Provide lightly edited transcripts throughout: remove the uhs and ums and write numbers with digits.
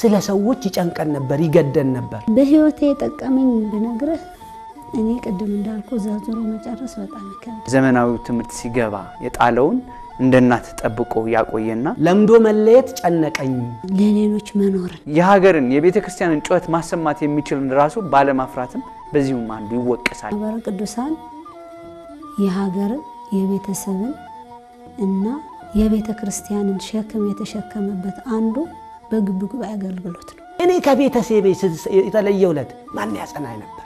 ስለ ሰዎች ይጨንቀን ነበር ይገደን ነበር በህይወቴ የጠቀመኝ በነገርህ እኔ ቀደም እንዳልኩ ዛዞሮ መጨረስ በጣም ይከብዳል ዘመናዊ ትምህርት ሲገባ የጣለውን እንደናት ተጠብቆ ያቆየና ለምዶ መለየት ጨነቀኝ ለሌሎች መኖር የሀገርን የቤተክርስቲያንን ጩኸት ማሰማት የሚችል ራሱ ባለማፍራትም በዚሁም አንዱ ይወቀሳል ማህበረ ቅዱሳን የሀገር የቤተሰብን እና የቤተክርስቲያንን ሸክም የተሸከመበት አንዱ በግቢ ጉባኤ አገልግሎት ነው እኔ ከቤተሰቤ የተለየውለት ማን ያጸናኝ ነበር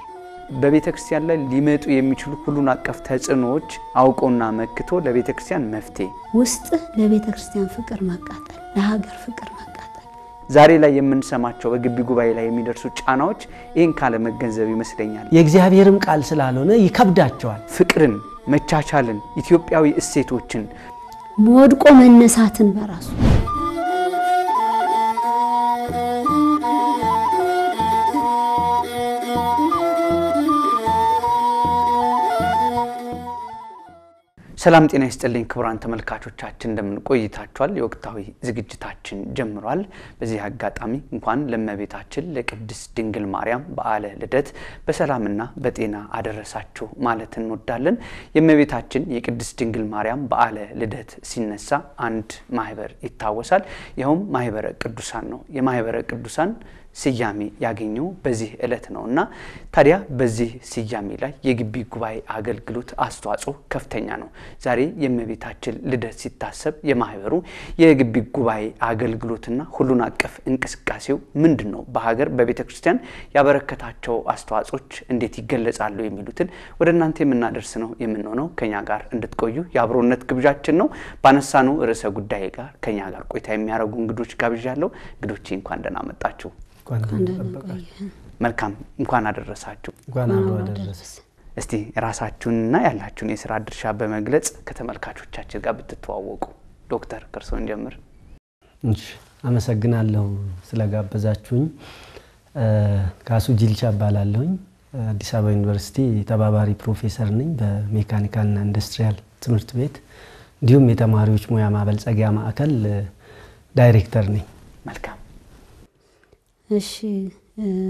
በቤተክርስቲያን ላይ ሊመጡ የሚችሉ ሁሉን አቀፍ ተጽዕኖዎች አውቆና መክቶ ለቤተክርስቲያን መፍትሄ ውስጥ ለቤተክርስቲያን ፍቅር ማቃጠል ለሀገር ፍቅር ማቃጠል ዛሬ ላይ የምንሰማቸው በግቢ ጉባኤ ላይ የሚደርሱ ጫናዎች ይህን ካለ መገንዘብ ይመስለኛል የእግዚአብሔርም ቃል ስላልሆነ ይከብዳቸዋል ፍቅርን መቻቻልን ኢትዮጵያዊ እሴቶችን ወድቆ መነሳትን በራሱ ሰላም ጤና ይስጥልኝ ክቡራን ተመልካቾቻችን እንደምን ቆይታችኋል የወቅታዊ ዝግጅታችን ጀምሯል በዚህ አጋጣሚ እንኳን ለእመቤታችን ለቅድስት ድንግል ማርያም በዓለ ልደት በሰላምና በጤና አደረሳችሁ ማለት እንወዳለን የእመቤታችን የቅድስት ድንግል ማርያም በዓለ ልደት ሲነሳ አንድ ማህበር ይታወሳል ይሄውም ማህበረ ቅዱሳን ነው የማህበረ ቅዱሳን ስያሜ ያገኘው በዚህ ዕለት ነውና ታዲያ በዚህ ስያሜ ላይ የግቢ ጉባኤ አገልግሎት አስተዋጽኦ ከፍተኛ ነው ዛሬ የእመቤታችን ልደት ሲታሰብ የማህበሩ የግቢ ጉባኤ አገልግሎትና ሁሉን አቀፍ እንቅስቃሴው ምንድነው በሀገር በቤተክርስቲያን ያበረከታቸው አስተዋጽኦች እንዴት ይገለጻሉ የሚሉትን ወደናንተ የምናደርስ ነው የምንሆነው ከኛ ጋር እንድትቆዩ የአብሮነት ግብዣችን ነው ባነሳኑ ርዕሰ ጉዳይ ጋር ከኛ ጋር ቆይታ የሚያደርጉ እንግዶች ጋብዣለሁ እንግዶቼ እንኳን ደህና መጣችሁ መልካም እንኳን አደረሳችሁ እንኳን አደረሰ እስቲ ራሳችሁንና ያላችሁን የሥራ ድርሻ በመግለጽ ከተመልካቾቻችን ጋር ብትተዋወቁ ዶክተር ከርሶን ጀምር እሺ አመሰግናለሁ ስለጋበዛችሁኝ ካሱ ጂልቻ ባላለሁኝ አዲስ አበባ ዩኒቨርሲቲ ተባባሪ ፕሮፌሰር ነኝ በሜካኒካልና ኢንዱስትሪያል ትምህርት ቤት እንዲሁም የተማሪዎች ሙያ ማበልጸጊያ ማዕከል ዳይሬክተር ነኝ መልካም እሺ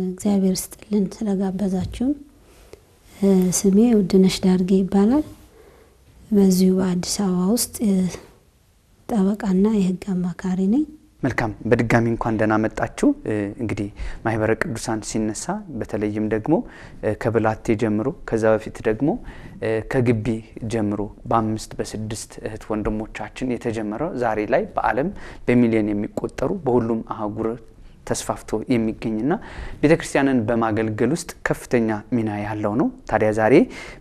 እግዚአብሔር ይስጥልን ስለጋበዛችሁ ስሜ ውድነሽ ዳርጌ ይባላል በዚሁ በአዲስ አበባ ውስጥ ጠበቃና የህግ አማካሪ ነኝ መልካም በድጋሚ እንኳን ደህና መጣችሁ እንግዲህ ማህበረ ቅዱሳን ሲነሳ በተለይም ደግሞ ከብላቴ ጀምሮ ከዛ በፊት ደግሞ ከግቢ ጀምሮ በ5 በ6 እህት ወንድሞቻችን የተጀመረው ዛሬ ላይ በአለም በሚሊዮን የሚቆጠሩ በሁሉም አህጉር ተስፋፍቶ የሚገኝና ቤተክርስቲያንን በማገልገል ውስጥ ከፍተኛ ሚና ያለው ነው ታዲያ ዛሬ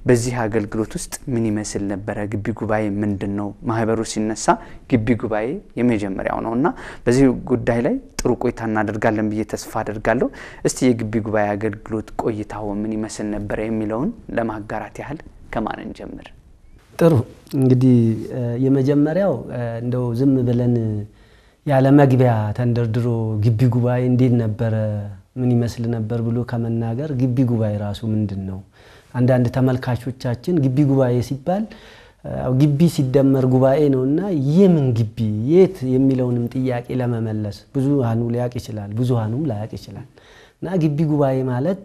በዚህ አገልግሎት ውስጥ ምን ይመስል ነበር ግቢ ጉባኤ ምንድነው ማህበሩ ሲነሳ ግቢ ጉባኤ የመጀመሪያው ነውና በዚህ ጉዳይ ላይ ጥሩ ቆይታ እናደርጋለን ብዬ ተስፋ አደርጋለሁ እስቲ የግቢ ጉባኤ አገልግሎት ቆይታው ምን ይመስል ነበር የሚለውን ለማጋራት ያህል ከማን እንጀምር ጥሩ እንግዲህ የመጀመሪያው እንደው ዝም ብለን ያለ መግቢያ ተንደርድሮ ግቢ ጉባኤ እንዴት ነበር ምን ይመስል ነበር ብሎ ከመናገር ግቢ ጉባኤ ራሱ ምንድነው አንዳንድ ተመልካቾቻችን ግቢ ጉባኤ ሲባል ግቢ ሲደመር ጉባኤ ነውና የምን ግቢ የት የሚለውንም ጥያቄ ለመመለስ ብዙሃኑ ሊያቅ ይችላል ብዙሃኑም ላያቅ ይችላል እና ግቢ ጉባኤ ማለት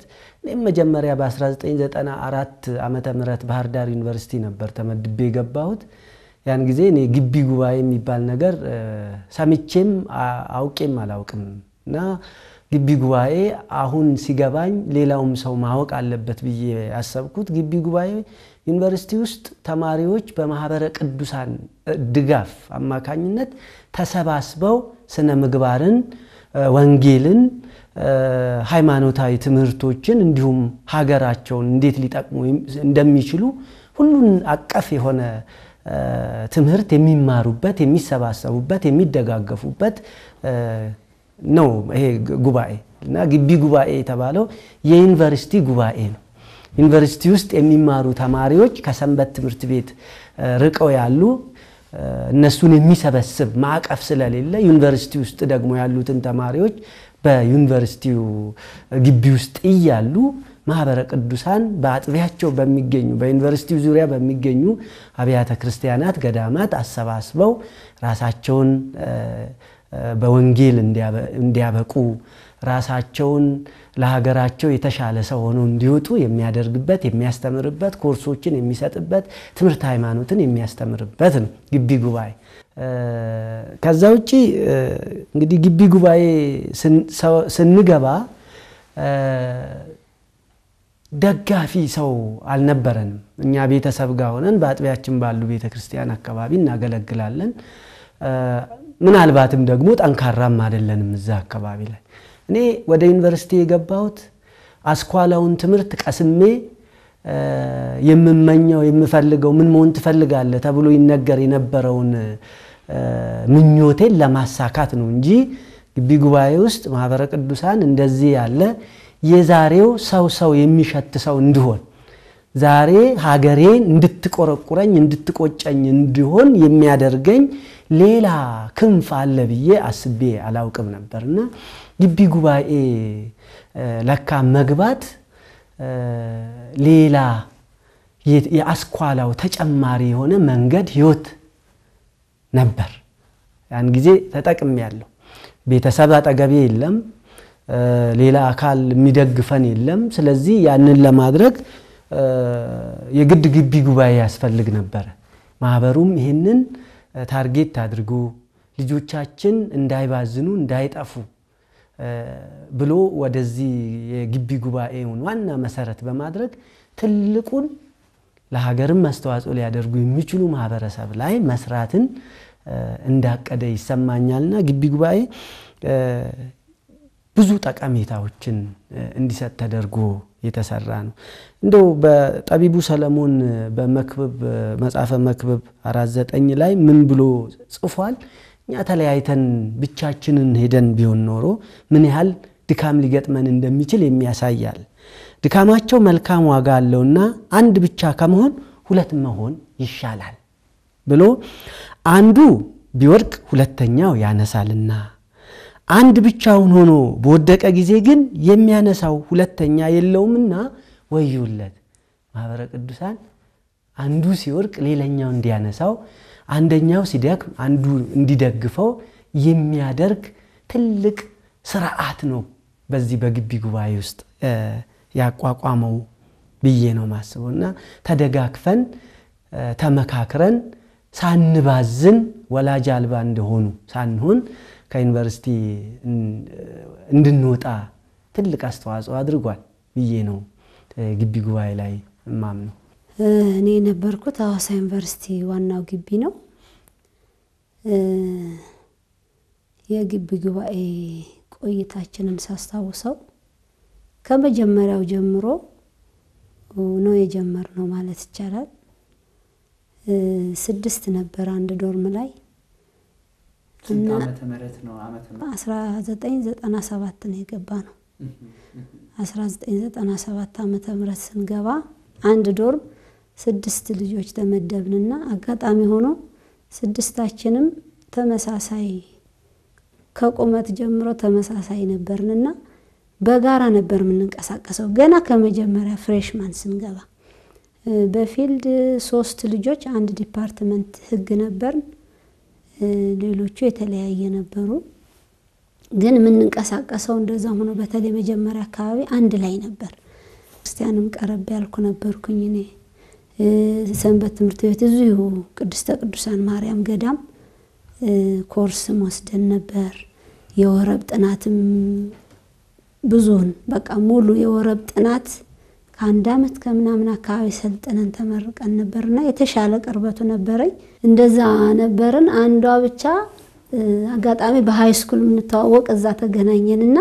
መጀመሪያ በ1994 ዓመተ ምህረት ባህር ዳር ዩኒቨርሲቲ ነበር ተመድቤ የገባሁት ያን ጊዜ እኔ ግቢ ጉባኤ የሚባል ነገር ሰምቼም አውቄም አላውቅም እና ግቢ ጉባኤ አሁን ሲገባኝ ሌላውም ሰው ማወቅ አለበት ብዬ ያሰብኩት ግቢ ጉባኤ ዩኒቨርሲቲ ውስጥ ተማሪዎች በማህበረ ቅዱሳን ድጋፍ አማካኝነት ተሰባስበው ስነ ምግባርን ወንጌልን ሃይማኖታዊ ትምህርቶችን እንዲሁም ሀገራቸውን እንዴት ሊጠቅሙ እንደሚችሉ ሁሉን አቀፍ የሆነ ትምህርት የሚማሩበት የሚሰባሰቡበት የሚደጋገፉበት ነው ይሄ ጉባኤ እና ግቢ ጉባኤ የተባለው የዩኒቨርሲቲ ጉባኤ ነው ዩኒቨርሲቲ ውስጥ የሚማሩ ተማሪዎች ከሰንበት ትምህርት ቤት ርቀው ያሉ እነሱን የሚሰበስብ ማዕቀፍ ስለሌለ ዩኒቨርሲቲ ውስጥ ደግሞ ያሉትን ተማሪዎች በዩኒቨርሲቲው ግቢ ውስጥ ይያሉ ማህበረ ቅዱሳን በአጥቢያቸው በሚገኙ በዩኒቨርሲቲው ዙሪያ በሚገኙ አብያተ ክርስቲያናት ገዳማት አሰባስበው ራሳቸውን በወንጌል እንዲያበቁ ራሳቸውን ለሀገራቸው የተሻለ ሰው ሆነው እንዲወጡ የሚያደርግበት የሚያስተምርበት ኮርሶችን የሚሰጥበት ትምህርት ሃይማኖትን የሚያስተምርበት ነው ግቢ ጉባኤ። ከዛ ውጪ እንግዲህ ግቢ ጉባኤ ስንገባ ደጋፊ ሰው አልነበረንም። እኛ ቤተሰብ ጋር ሆነን በአጥቢያችን ባሉ ቤተክርስቲያን አካባቢ እናገለግላለን። ምናልባትም ደግሞ ጠንካራም አይደለንም እዛ አካባቢ ላይ። እኔ ወደ ዩኒቨርሲቲ የገባሁት አስኳላውን ትምህርት ቀስሜ የምመኘው የምፈልገው ምን መሆን ትፈልጋለህ ተብሎ ይነገር የነበረውን ምኞቴን ለማሳካት ነው እንጂ ግቢ ጉባኤ ውስጥ ማህበረ ቅዱሳን እንደዚህ ያለ የዛሬው ሰው የሚሸት ሰው እንዲሆን ዛሬ ሀገሬን እንድትቆረቁረኝ እንድትቆጨኝ እንዲሆን የሚያደርገኝ ሌላ ክንፍ አለ ብዬ አስቤ አላውቅም ነበርና ግቢ ጉባኤ ለካ መግባት ሌላ የአስኳላው ተጨማሪ የሆነ መንገድ ህይወት ነበር። ያን ጊዜ ተጠቅሜያለሁ። ቤተሰብ አጠገቤ የለም፣ ሌላ አካል የሚደግፈን የለም። ስለዚህ ያንን ለማድረግ የግድ ግቢ ጉባኤ ያስፈልግ ነበር። ማህበሩም ይሄንን ታርጌት አድርጎ ልጆቻችን እንዳይባዝኑ እንዳይጠፉ ብሎ ወደዚህ የግቢ ጉባኤውን ዋና መሰረት በማድረግ ትልቁን ለሀገርም አስተዋጽኦ ሊያደርጉ የሚችሉ ማህበረሰብ ላይ መስራትን እንዳቀደ ይሰማኛልና ግቢ ጉባኤ ብዙ ጠቀሜታዎችን እንዲሰጥ ተደርጎ የተሰራ ነው። እንደው በጠቢቡ ሰለሞን በመክብብ መጽሐፈ መክብብ 4:9 ላይ ምን ብሎ ጽፏል? እኛ ተለያይተን ብቻችንን ሄደን ቢሆን ኖሮ ምን ያህል ድካም ሊገጥመን እንደሚችል የሚያሳያል። ድካማቸው መልካም ዋጋ አለውና አንድ ብቻ ከመሆን ሁለት መሆን ይሻላል ብሎ አንዱ ቢወድቅ ሁለተኛው ያነሳልና አንድ ብቻውን ሆኖ በወደቀ ጊዜ ግን የሚያነሳው ሁለተኛ የለውምና ወዩለት። ማህበረ ቅዱሳን አንዱ ሲወድቅ ሌላኛው እንዲያነሳው አንደኛው ሲደክም አንዱ እንዲደግፈው የሚያደርግ ትልቅ ስርዓት ነው በዚህ በግቢ ጉባኤ ውስጥ ያቋቋመው ብዬ ነው ማስበውና ተደጋግፈን ተመካክረን ሳንባዝን ወላጅ አልባ እንደሆኑ ሳንሆን ከዩኒቨርሲቲ እንድንወጣ ትልቅ አስተዋጽኦ አድርጓል ብዬ ነው ግቢ ጉባኤ ላይ ማምነው። እኔ ነበርኩት ሐዋሳ ዩኒቨርሲቲ ዋናው ግቢ ነው። የግቢ ጉባኤ ቆይታችንን ሳስታውሰው ከመጀመሪያው ጀምሮ ነው የጀመርነው ማለት ይቻላል። 6 ነበር አንድ ዶርም ላይ እና ዓመተ ምህረት ነው 1997 ነው የገባነው። 1997 ዓመተ ምህረት ስንገባ አንድ ዶርም 6 ልጆች ተመደብንና አጋጣሚ ሆኖ 6ታችንም ተመሳሳይ ከቁመት ጀምሮ ተመሳሳይ ነበርንና በጋራ ነበር የምንንቀሳቀሰው ገና ከመጀመሪያ ፍሬሽማን ስንገባ። በፊልድ 3 ልጆች አንድ ዲፓርትመንት ህግ ነበርን፣ ሌሎቹ የተለያየ ነበሩ። ግን የምንንቀሳቀሰው እንደዛ ሆኖ በተለይ መጀመሪያ አካባቢ አንድ ላይ ነበር። ክርስቲያንም ቀረብ ያልኩ ነበርኩኝ እኔ። ሰንበት ትምህርት ቤት እዚሁ ቅድስተ ቅዱሳን ማርያም ገዳም ኮርስ ወስደን ነበር። የወረብ ጥናትም ብዙን በቃ ሙሉ የወረብ ጥናት ከአንድ አመት ከምናምን አካባቢ ሰልጠነን ተመርቀን ነበርና የተሻለ ቅርበቱ ነበረኝ። እንደዛ ነበርን። አንዷ ብቻ አጋጣሚ በሃይ ስኩል እንተዋወቅ እዛ ተገናኘንና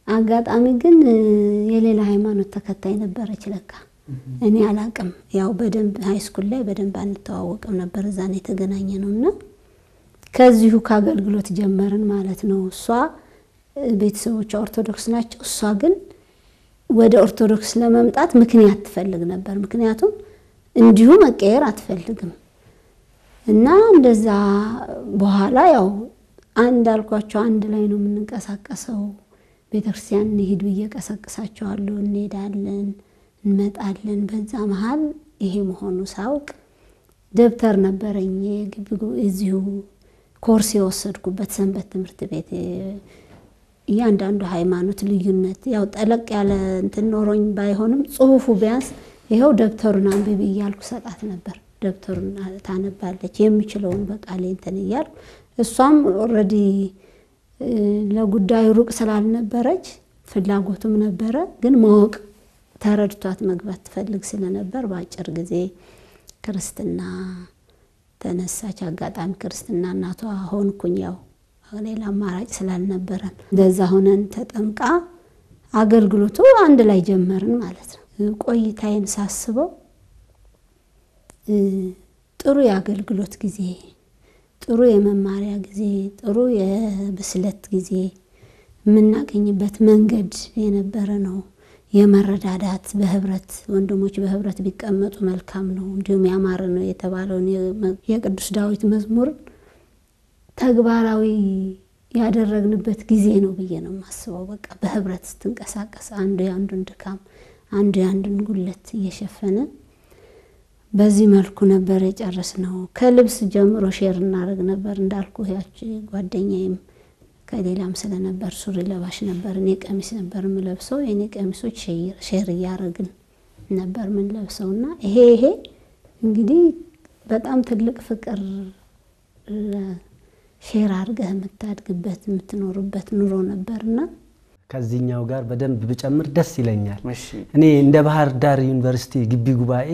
አጋጣሚ ግን የሌላ ሃይማኖት ተከታይ ነበረች ለካ። እኔ አላቅም ያው በደንብ ሃይ ስኩል ላይ በደንብ አንተዋወቅም ነበር እዛ ነው የተገናኘነውና ከዚሁ ካገልግሎት ጀመርን ማለት ነው። እሷ ቤተሰቦቿ ኦርቶዶክስ ናቸው። እሷ ግን ወደ ኦርቶዶክስ ለመምጣት ምክንያት ትፈልግ ነበር። ምክንያቱም እንዲሁ መቀየር አትፈልግም እና እንደዛ በኋላ ያው አንድ አልኳቸው አንድ ላይ ነው የምንንቀሳቀሰው። ቤተክርስቲያን እንሂድ በየቀሰቅሳቸዋለሁ፣ እንሄዳለን እንመጣለን። በዛ መሃል ይሄ መሆኑ ሳውቅ ደብተር ነበረኝ የግቢ እዚሁ ኮርስ የወሰድኩበት ሰንበት ትምህርት ቤት እያንዳንዱ ሃይማኖት ልዩነት ያው ጠለቅ ያለ እንትን ኖሮኝ ባይሆንም ጽሁፉ ቢያንስ ይሄው ደብተሩን አንብቢ እያልኩ ሰጣት ነበር። ደብተሩን ታነባለች የሚችለውን በቃሌ እንትን እያልኩ እሷም ኦልሬዲ ለጉዳዩ ሩቅ ስላልነበረች ፍላጎቱም ነበረ ግን ማወቅ ተረድቷት መግባት ትፈልግ ስለነበር በአጭር ጊዜ ክርስትና ተነሳች። አጋጣሚ ክርስትና እናቷ ሆንኩኝ ያው ሌላ አማራጭ ስላልነበረን እንደዛ ሆነን ተጠምቃ አገልግሎቱ አንድ ላይ ጀመርን ማለት ነው። ቆይታዬን ሳስበው ጥሩ የአገልግሎት ጊዜ፣ ጥሩ የመማሪያ ጊዜ፣ ጥሩ የብስለት ጊዜ የምናገኝበት መንገድ የነበረ ነው። የመረዳዳት በህብረት ወንድሞች በህብረት ቢቀመጡ መልካም ነው እንዲሁም ያማረ ነው የተባለውን የቅዱስ ዳዊት መዝሙር ተግባራዊ ያደረግንበት ጊዜ ነው ብዬ ነው ማስበው። በቃ በህብረት ስትንቀሳቀስ አንዱ ያንዱን ድካም አንዱ ያንዱን ጉለት እየሸፈነ በዚህ መልኩ ነበር የጨረስነው። ከልብስ ጀምሮ ሼር እናደርግ ነበር እንዳልኩ ያቺ ጓደኛዬም ከሌላም ስለነበር ሱሪ ለባሽ ነበር። እኔ ቀሚስ ነበር የምለብሰው የኔ ቀሚሶች ሼር ያደርግን ነበር ምን ለብሰውና ይሄ እንግዲህ በጣም ትልቅ ፍቅር ሼር አድርገህ የምታድግበት የምትኖርበት ኑሮ ነበርና ከዚህኛው ጋር በደንብ ብጨምር ደስ ይለኛል። እኔ እንደ ባህር ዳር ዩኒቨርሲቲ ግቢ ጉባኤ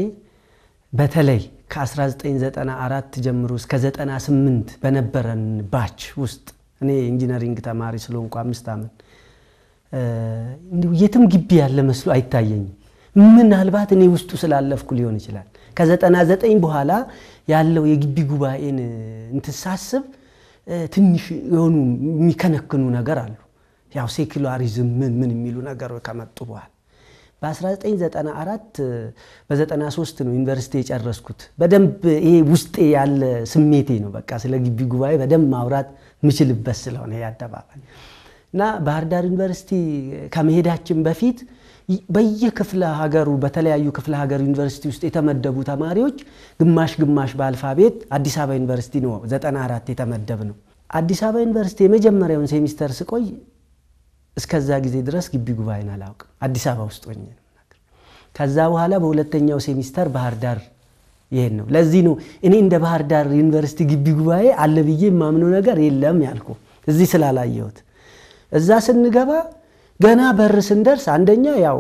በተለይ ከ1994 ጀምሮ እስከ 98 በነበረን ባች ውስጥ እኔ ኢንጂነሪንግ ተማሪ ስለሆንኩ 5 አመት እንዴ የትም ግቢ ያለ መስሎ አይታየኝም። ምናልባት እኔ ውስጡ ስላለፍኩ ሊሆን ይችላል። ከ99 በኋላ ያለው የግቢ ጉባኤን እንትሳስብ ትንሽ የሆኑ የሚከነክኑ ነገር አሉ። ያው ሴኩላሪዝም ምን የሚሉ ነገሮች ከመጡ በኋላ በ1994 በ93 ነው ዩኒቨርሲቲ የጨረስኩት። በደንብ ይሄ ውስጤ ያለ ስሜቴ ነው በቃ ስለ ግቢ ጉባኤ በደንብ ማውራት ምችልበት ስለሆነ ያደባባል እና ባህር ዳር ዩኒቨርሲቲ ከመሄዳችን በፊት በየክፍለ ሀገሩ በተለያዩ ክፍለ ሀገር ዩኒቨርሲቲ ውስጥ የተመደቡ ተማሪዎች ግማሽ በአልፋቤት አዲስ አበባ ዩኒቨርሲቲ ነው 94 የተመደብነው። አዲስ አበባ ዩኒቨርሲቲ የመጀመሪያውን ሴሚስተር ስቆይ እስከዛ ጊዜ ድረስ ግቢ ጉባኤን አላውቅም አዲስ አበባ ውስጥ ሆኜ ነው። ከዛ በኋላ በሁለተኛው ሴሚስተር ባህር ዳር ይሄን ነው። ለዚህ ነው እኔ እንደ ባህር ዳር ዩኒቨርሲቲ ግቢ ጉባኤ አለ ብዬ ማምነው ነገር የለም ያልኩ እዚህ ስላላየሁት። እዛ ስንገባ ገና በር ስንደርስ አንደኛ ያው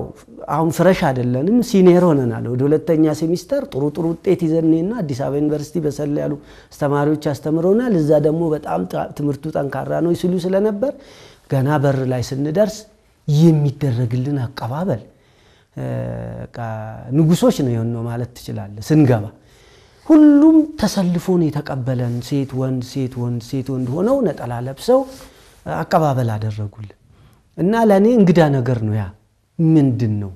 አሁን ፍሬሽ አይደለንም ሲኒየር ሆነናል። ወደ ሁለተኛ ሴሚስተር ጥሩ ውጤት ይዘንና አዲስ አበባ ዩኒቨርሲቲ በሰለ ያሉ አስተማሪዎች አስተምረውናል። እዛ ደግሞ በጣም ትምህርቱ ጠንካራ ነው ሲሉ ስለነበር ገና በር ላይ ስንደርስ የሚደረግልን አቀባበል ንጉሶች ነው የሆነው ማለት ትችላለህ። ስንገባ ሁሉም ተሰልፎ ነው የተቀበለን። ሴት ወንድ ሆነው ነጠላ ለብሰው አቀባበል አደረጉልን እና ለኔ እንግዳ ነገር ነው። ያ ምንድነው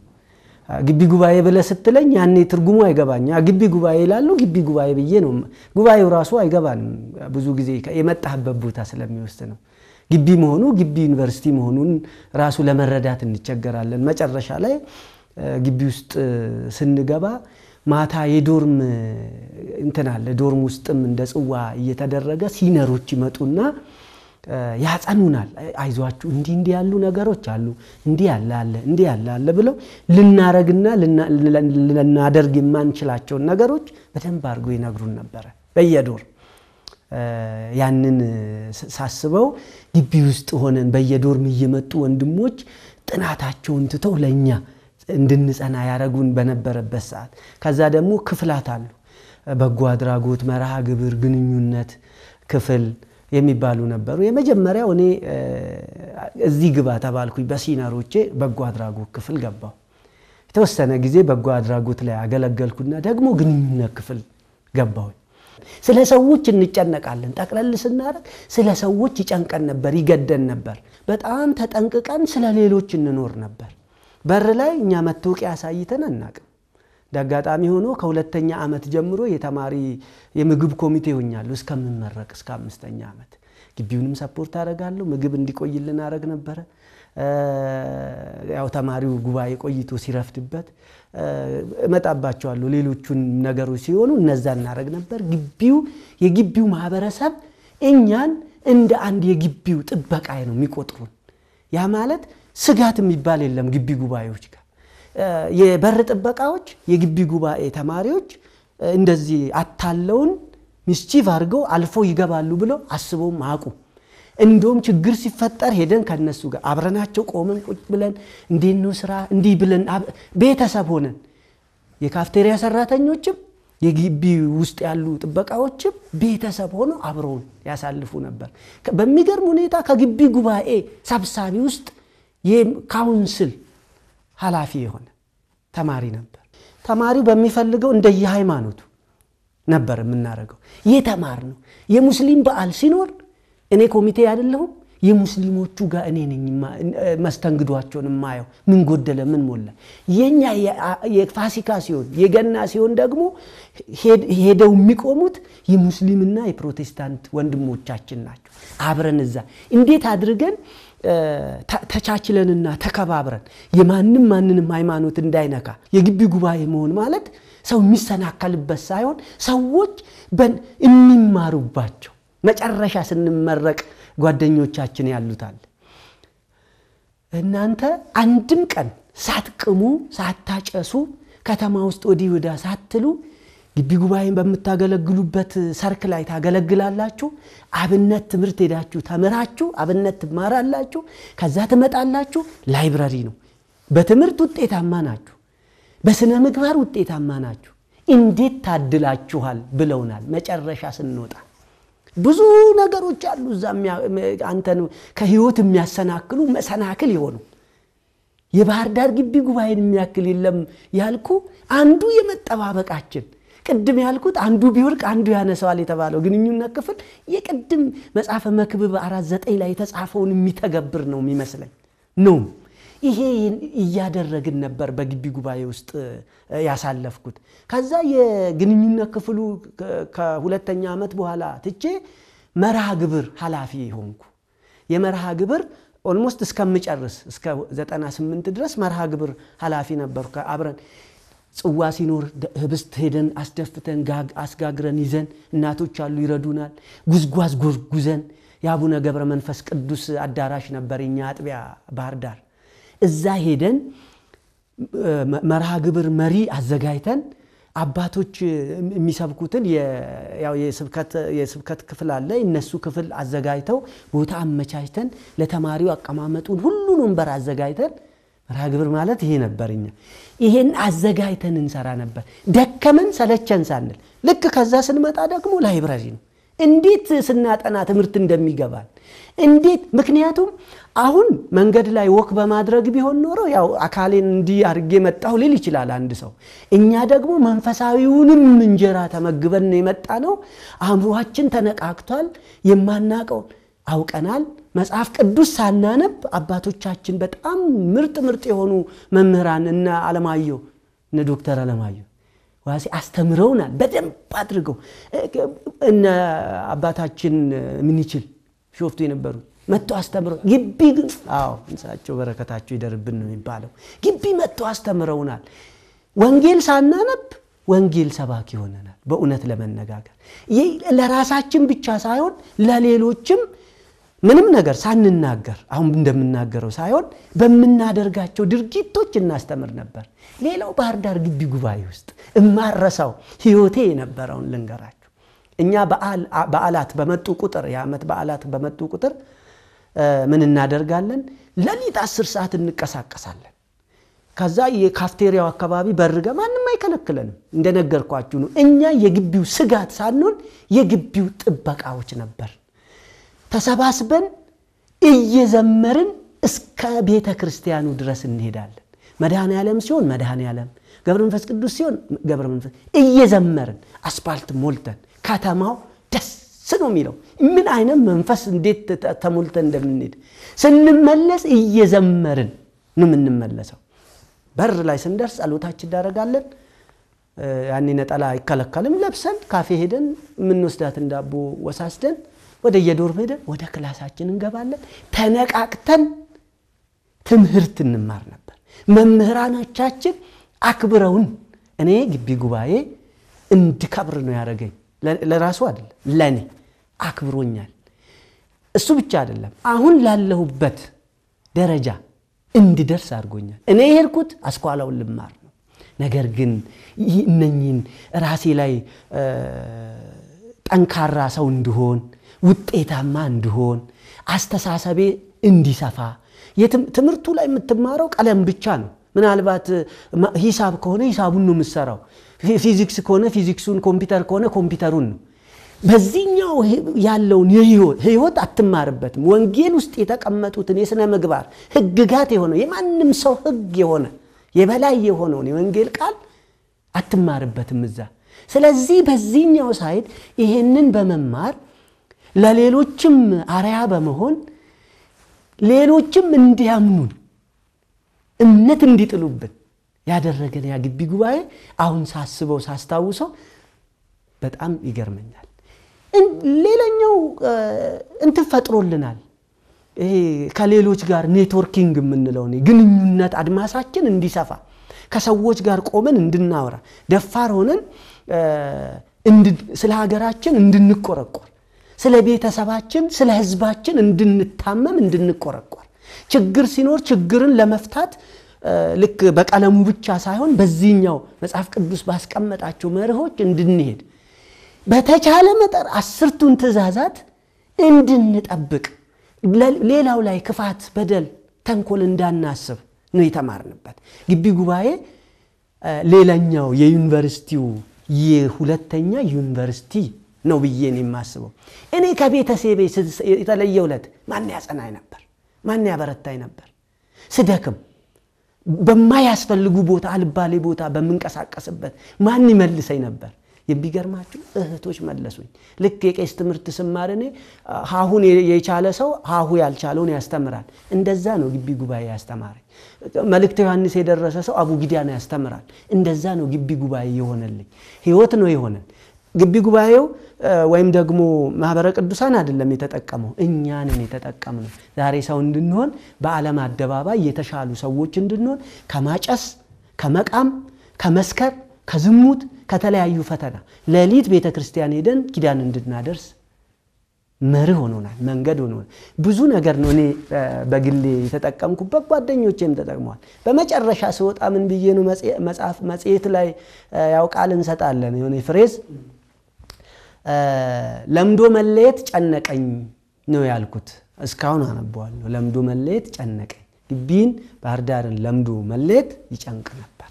ግቢ ጉባኤ ብለ ስትለኝ ያኔ ትርጉሙ አይገባኛ። ግቢ ጉባኤ ይላሉ ግቢ ጉባኤ ብዬ ነው ጉባኤው ራሱ አይገባንም ብዙ ጊዜ የመጣህበት ቦታ ስለሚወስድ ነው። ግቢ መሆኑ ግቢ ዩኒቨርሲቲ መሆኑን ራሱ ለመረዳት እንቸገራለን። መጨረሻ ላይ ግቢ ውስጥ ስንገባ ማታ የዶርም እንተናለ ዶርም ውስጥም እንደ ጽዋ እየተደረገ ሲነሮች ይመጡና ያጸኑናል። አይዟችሁ እንዲ ያሉ ነገሮች አሉ እንዲ ያለ ብለው ልናረግና ልናደርግ የማንችላቸው ነገሮች በደንብ አድርገው ይነግሩን ነበር በየዶርም። ያንን ሳስበው ግቢ ውስጥ ሆነን በየዶርም እየመጡ ወንድሞች ጥናታቸውን ትተው ለኛ እንድንጸና ያረጉን በነበረበት ሰዓት ከዛ ደግሞ ክፍላት አሉ በጎ አድራጎት መርሃ ግብር ግንኙነት ክፍል የሚባሉ ነበሩ። የመጀመሪያው እኔ እዚህ ግባ ተባልኩኝ በሲነሮቼ በጎ አድራጎት ክፍል ገባው። የተወሰነ ጊዜ በጎ አድራጎት ላይ አገለገልኩና ደግሞ ግንኙነት ክፍል ገባው። ስለ ሰዎች እንጨነቃለን ጠቅለል ስናረግ ስለ ሰዎች ይጨንቀን ነበር ይገደን ነበር። በጣም ተጠንቅቀን ስለ ሌሎች እንኖር ነበር። በር ላይ እኛ መተውቂያ ያሳይተን አናውቅም። ዳጋጣሚ ሆኖ ከሁለተኛ አመት ጀምሮ የተማሪ የምግብ ኮሚቴ ሆኛለሁ እስከምመረቅ እስከ 5ኛ አመት ግቢውንም ሰፖርት አደርጋለሁ። ምግብ እንዲቆይልን አደረግ ነበር። ያው ተማሪው ጉባኤ ቆይቶ ሲረፍድበት እመጣባቸዋለሁ ሌሎቹን ነገሮች ሲሆኑ እነዛ እናረግ ነበር። የግቢው ማህበረሰብ እኛን እንደ አንድ የግቢው ጥበቃ ነው የሚቆጥሩን። ያ ማለት ስጋት የሚባል የለም ግቢ ጉባኤዎች ጋር የበር ጥበቃዎች የግቢ ጉባኤ ተማሪዎች እንደዚህ አታለውን ሚስቺፍ አድርገው አልፎ ይገባሉ ብለው አስበው ማቁ እንደውም ችግር ሲፈጠር ሄደን ከነሱ ጋር አብረናቸው ቆመን ቁጭ ብለን እንዴት ነው ስራ እንዲህ ብለን ቤተሰብ ሆነን የካፍቴሪያ ሰራተኞችም የግቢ ውስጥ ያሉ ጥበቃዎችም ቤተሰብ ሆነው አብረውን ያሳልፉ ነበር። በሚገርም ሁኔታ ከግቢ ጉባኤ ሰብሳቢ ውስጥ የካውንስል ኃላፊ የሆነ ተማሪ ነበር። ተማሪው በሚፈልገው እንደየሃይማኖቱ ነበር የምናረጋው የተማርነው። የሙስሊም በዓል ሲኖር እኔ ኮሚቴ አይደለሁም የሙስሊሞቹ ጋር እኔ ነኝ መስተንግዷቸውን ማየው ምን ጎደለ ምን ሞላ። የኛ የፋሲካ ሲሆን የገና ሲሆን ደግሞ ሄደው የሚቆሙት የሙስሊምና የፕሮቴስታንት ወንድሞቻችን ናቸው። አብረን እዛ እንዴት አድርገን ተቻችለንና ተከባብረን የማንንም ሃይማኖት እንዳይነካ የግቢ ጉባኤ መሆን ማለት ሰው የሚሰናከልበት ሳይሆን ሰዎች የሚማሩባቸው መጨረሻ ስንመረቅ ጓደኞቻችን ያሉታል። እናንተ አንድም ቀን ሳትቅሙ ሳታጨሱ ከተማ ውስጥ ወዲህ ወዳ ሳትሉ ግቢ ጉባኤን በመታገለግሉበት ሰርክ ላይ ታገለግላላችሁ። አብነት ትምህርት ሄዳችሁ ተመራችሁ አብነት ትማራላችሁ። ከዛ ትመጣላችሁ። ላይብራሪ ነው። በትምህርት ውጤታማ ናችሁ፣ በስነ ምግባር ውጤታማ ናችሁ። እንዴት ታድላችኋል ብለውናል። መጨረሻ ስንወጣ ብዙ ነገሮች አሉ እዛም አንተን ከህይወት የሚያሰናክሉ መሰናክል ይሆኑ የባህር ዳር ግቢ ጉባኤን የሚያክል የለም ያልኩ አንዱ የመጠባበቃችን ቅድም ያልኩት አንዱ ቢወርቅ አንዱ ያነሳዋል የተባለው ግንኙነት ክፍል የቅድም መጽሐፈ መክብብ 4:9 ላይ የተጻፈውን የሚተገብር ነው የሚመስለኝ ነው። ይሄ እያደረግን ነበር በግቢ ጉባኤ ውስጥ ያሳለፍኩት። ከዛ የግንኙነት ክፍሉ ከሁለተኛ ዓመት በኋላ ትቼ መርሃ ግብር ኃላፊ ሆንኩ። የመርሃ ግብር ኦልሞስት እስከምጨርስ እስከ 98 ድረስ መርሃ ግብር ኃላፊ ነበርኩ። አብረን ጽዋ ሲኖር ህብስት ሄደን አስደፍተን አስጋግረን ይዘን እናቶች አሉ ይረዱናል። ጉዝጓዝ ጉዘን የአቡነ ገብረ መንፈስ ቅዱስ አዳራሽ ነበር የኛ አጥቢያ ባህር ዳር። እዛ ሄደን መርሃ ግብር መሪ አዘጋጅተን አባቶች የሚሰብኩትን ያው የስብከት ክፍል አለ እነሱ ክፍል አዘጋጅተው ቦታ አመቻችተን ለተማሪው አቀማመጡን ሁሉን ወንበር አዘጋጅተን መርሃ ግብር ማለት ይሄ ነበርኛ። ይሄን አዘጋጅተን እንሰራ ነበር ደከመን ሰለቸን ሳንል። ልክ ከዛ ስንመጣ ደግሞ ላይብራሪ ነው። እንዴት ስናጠና ትምህርት እንደሚገባል እንዴት ምክንያቱም አሁን መንገድ ላይ ወክ በማድረግ ቢሆን ኖሮ ያው አካሌን እንዲ አርጌ መጣው ሊል ይችላል አንድ ሰው። እኛ ደግሞ መንፈሳዊውንም እንጀራ ተመግበን ነው የመጣ ነው። አእምሮአችን ተነቃቅቷል። የማናቀው አውቀናል። መጽሐፍ ቅዱስ ሳናነብ አባቶቻችን በጣም ምርጥ የሆኑ መምህራን እና አለማየሁ እነ ዶክተር አለማየሁ ዋሲ አስተምረውናል በደንብ አድርገው። እነ አባታችን ምን ይችል ሾፍቱ የነበሩ መጥቶ አስተምረው ግቢ እንሳቸው በረከታቸው ይደርብን ነው የሚባለው። ግቢ መጥቶ አስተምረውናል። ወንጌል ሳናነብ ወንጌል ሰባኪ ሆነናል። በእውነት ለመነጋገር ለራሳችን ብቻ ሳይሆን ለሌሎችም ምንም ነገር ሳንናገር አሁን እንደምናገረው ሳይሆን በመናደርጋቸው ድርጊቶች እናስተምር ነበር። ሌላው ባህር ዳር ግቢ ጉባኤ ውስጥ እማረሳው ህይወቴ የነበረውን ልንገራችሁ። እኛ በዓላት በመጡ ቁጥር የዓመት በዓላት በመጡ ቁጥር ምን እናደርጋለን? ለሊት 10 ሰዓት እንቀሳቀሳለን። ከዛ የካፍቴሪያው አካባቢ በርገ ማንንም አይከለክለንም። እንደነገርኳችሁ ነው። እኛ የግቢው ስጋት ሳንሆን የግቢው ጥበቃዎች ነበር። ተሰባስበን እየዘመርን እስከ ቤተ ክርስቲያኑ ድረስ እንሄዳለን። መድኃኔ ዓለም ሲሆን መድኃኔ ዓለም፣ ገብረ መንፈስ ቅዱስ ሲሆን ገብረ መንፈስ እየዘመርን አስፋልት ሞልተን ከተማው ደስ ነው የሚለው። ምን አይነት መንፈስ እንዴት ተሞልተን እንደምንሄድ ስንመለስ እየዘመርን ነው የምንመለሰው። በር ላይ ስንደርስ ጸሎታችን እናደርጋለን። ያኔ ነጠላ አይከለከልም። ለብሰን ካፌ ሄደን ምን ወስዳትን ዳቦ ወሳስደን ወደ የዶርም ሄደን ወደ ክላሳችን እንገባለን። ተነቃቅተን ትምህርት እንማር ነበር። መምህራኖቻችን አክብረውን እኔ ግቢ ጉባኤ እንድከብር ነው ያደረገኝ። ለራሱ አይደል ለኔ አክብሮኛል። እሱ ብቻ አይደለም አሁን ላለሁበት ደረጃ እንድደርስ አድርጎኛል። እኔ የሄድኩት አስኳላውን ልማር ነው። ነገር ግን እነኚህን ራሴ ላይ ጠንካራ ሰው እንድሆን ውጤታማ እንድሆን አስተሳሰቤ እንዲሰፋ ትምህርቱ ላይ የምትማረው ቀለም ብቻ ነው። ምናልባት ሂሳብ ከሆነ ሂሳቡን ነው የምትሰራው፣ ፊዚክስ ከሆነ ፊዚክሱን፣ ኮምፒውተር ከሆነ ኮምፒውተሩን ነው። በዚህኛው ያለውን ህይወት አትማርበትም። ወንጌል ውስጥ የተቀመጡትን የሥነ ምግባር ህግጋት የሆነ የማንም ሰው ህግ የሆነ የበላይ የሆነውን የወንጌል ቃል አትማርበትም እዛ። ስለዚህ በዚህኛው ሳይድ ይሄንን በመማር ለሌሎችም አርአያ በመሆን ሌሎችም እንዲያምኑን እምነት እንዲጥሉብን ያደረገን ያ ግቢ ጉባኤ አሁን ሳስበው ሳስታውሰው በጣም ይገርመኛል። ሌላኛው ፈጥሮልናል። ይሄ ከሌሎች ጋር ኔትወርኪንግ የምንለው ነው፣ ግንኙነት አድማሳችን እንዲሰፋ ከሰዎች ጋር ቆመን እንድናወራ ደፋር ሆነን ስለ ሀገራችን እንድንቆረቆር፣ ስለ ቤተሰባችን ስለ ህዝባችን እንድንታመም እንድንቆረቆር፣ ችግር ሲኖር ችግርን ለመፍታት ልክ በቀለሙ ብቻ ሳይሆን በዚህኛው መጽሐፍ ቅዱስ ባስቀመጣቸው መርሆች እንድንሄድ በተቻለ መጠን 10ቱን ትእዛዛት እንድንጠብቅ ሌላው ላይ ክፋት፣ በደል፣ ተንኮል እንዳናስብ ነው የተማርንበት። ግቢ ጉባኤ ሌላኛው የዩኒቨርሲቲው የሁለተኛ ዩኒቨርሲቲ ነው ብዬ ነው የማስበው። እኔ ከቤተሰቤ የተለየውለት ማን ያጸናኝ ነበር? ማን ያበረታኝ ነበር? ስደክም በማያስፈልጉ ቦታ አልባሌ ቦታ በመንቀሳቀስበት ማን ይመልሰኝ ነበር? የሚገርማችሁ እህቶች መለሱኝ። ልክ የቄስ ትምህርት ስማር እኔ ሀሁን የቻለ ሰው ሀሁ ያልቻለውን ያስተምራል። እንደዛ ነው ግቢ ጉባኤ ያስተማረኝ። መልእክተ ዮሐንስ የደረሰ ሰው አቡጊዳን ያስተምራል። እንደዛ ነው ግቢ ጉባኤ የሆነልኝ። ህይወት ነው የሆነን። ግቢ ጉባኤው ወይም ደግሞ ማህበረ ቅዱሳን አይደለም የተጠቀመው፣ እኛንን የተጠቀምነው። ዛሬ ሰው እንድንሆን በዓለም አደባባይ የተሻሉ ሰዎች እንድንሆን ከማጨስ፣ ከመቃም፣ ከመስከር፣ ከዝሙት፣ ከተለያዩ ፈተና ለሊት ቤተክርስቲያን ሄደን ኪዳን እንድናደርስ መርህ ሆኖናል፣ መንገድ ሆኖናል። ብዙ ነገር ነው እኔ በግሌ የተጠቀምኩበት፣ ጓደኞቼም ተጠቅመዋል። በመጨረሻ ስወጣ ምን ብዬ ነው መጽሔት ላይ ያው ቃል እንሰጣለን የሆነ ፍሬዝ ለምዶ መለየት ጨነቀኝ ነው ያልኩት። እስካሁን አነበዋለሁ። ለምዶ መለየት ጨነቀኝ። ግቢን ባህር ዳርን ለምዶ መለየት ይጨንቅ ነበር።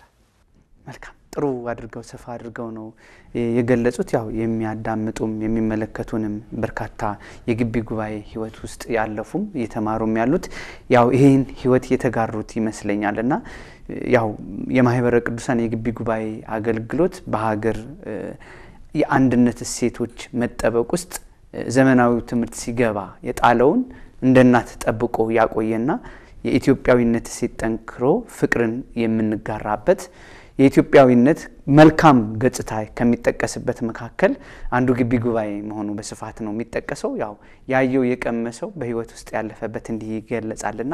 መልካም ጥሩ አድርገው ሰፋ አድርገው ነው የገለጹት። ያው የሚያዳምጡም የሚመለከቱንም በርካታ የግቢ ጉባኤ ህይወት ውስጥ ያለፉም እየተማሩም ያሉት ያው ይሄን ህይወት የተጋሩት ይመስለኛልና ያው የማህበረ ቅዱሳን የግቢ ጉባኤ አገልግሎት በሀገር የአንድነት እሴቶች መጠበቅ ውስጥ ዘመናዊው ትምህርት ሲገባ የጣለውን እንደናት ጠብቆ ያቆየና የኢትዮጵያዊነት እሴት ጠንክሮ ፍቅርን የምንጋራበት የኢትዮጵያዊነት መልካም ገጽታ ከሚጠቀስበት መካከል አንዱ ግቢ ጉባኤ መሆኑ በስፋት ነው የሚጠቀሰው። ያው ያየው የቀመሰው በህይወት ውስጥ ያለፈበት እንዲህ ይገለጻልና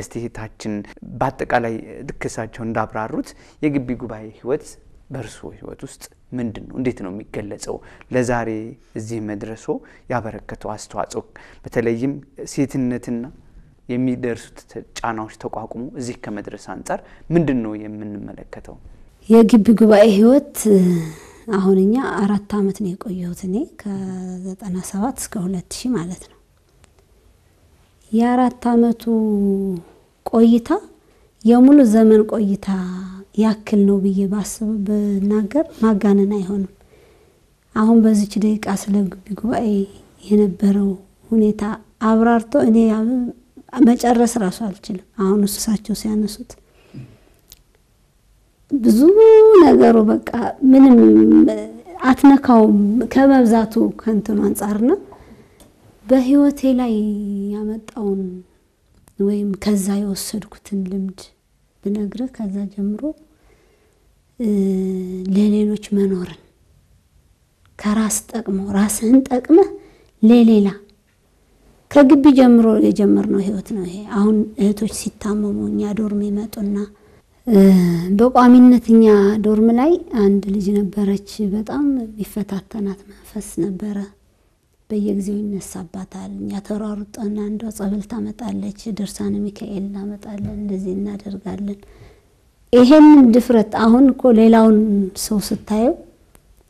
እስቲ ታችን በአጠቃላይ ልክሳቸው እንዳብራሩት የግቢ ጉባኤ ህይወት በርሶ ህይወት ውስጥ ምንድነው? እንዴት ነው የሚገለጸው? ለዛሬ እዚህ መድረሶ ያበረከተው አስተዋጽኦ በተለይም ሴትነትና የሚደርሱት ጫናዎች ተቋቁሞ እዚህ ከመድረስ አንፃር ምንድነው የምንመለከተው? የግቢ ጉባኤ ህይወት አሁንኛ 4 አመት ነው የቆየሁት እኔ ከ97 እስከ 2000 ማለት ነው። የ4 አመቱ ቆይታ የሙሉ ዘመን ቆይታ ያክል ነው ብዬ ባስብ በናገር ማጋነን አይሆንም። አሁን በዚች ደቂቃ ስለ ግቢ ጉባኤ የነበረው ሁኔታ አብራርቶ እኔ መጨረስ ራሱ አልችልም። አሁን እሳቸው ሲያነሱት ብዙ ነገሩ በቃ ምንም አትነካውም ከመብዛቱ ከንተኑ አንፃርና በህይወቴ ላይ ያመጣውን ወይም ከዛ የወሰድኩትን ልምድ ብነግርህ ከዛ ጀምሮ ለሌሎች መኖርን ከራስ ጠቅሞ ራስህን ጠቅመህ ለሌላ ከግቢ ጀምሮ የጀመርነው ህይወት ነው ይሄ። አሁን እህቶች ሲታመሙ እኛ ዶርም ይመጡና በቋሚነትኛ ዶርም ላይ አንድ ልጅ ነበረች፣ በጣም ይፈታተናት መንፈስ ነበረ። በየጊዜው ይነሳባታል። እኛ ተሯሩጠን አንዷ ጸበል ታመጣለች፣ ድርሳነ ሚካኤል እናመጣለን፣ እንደዚህ እናደርጋለን። ይሄን ድፍረት አሁን እኮ ሌላውን ሰው ስታየው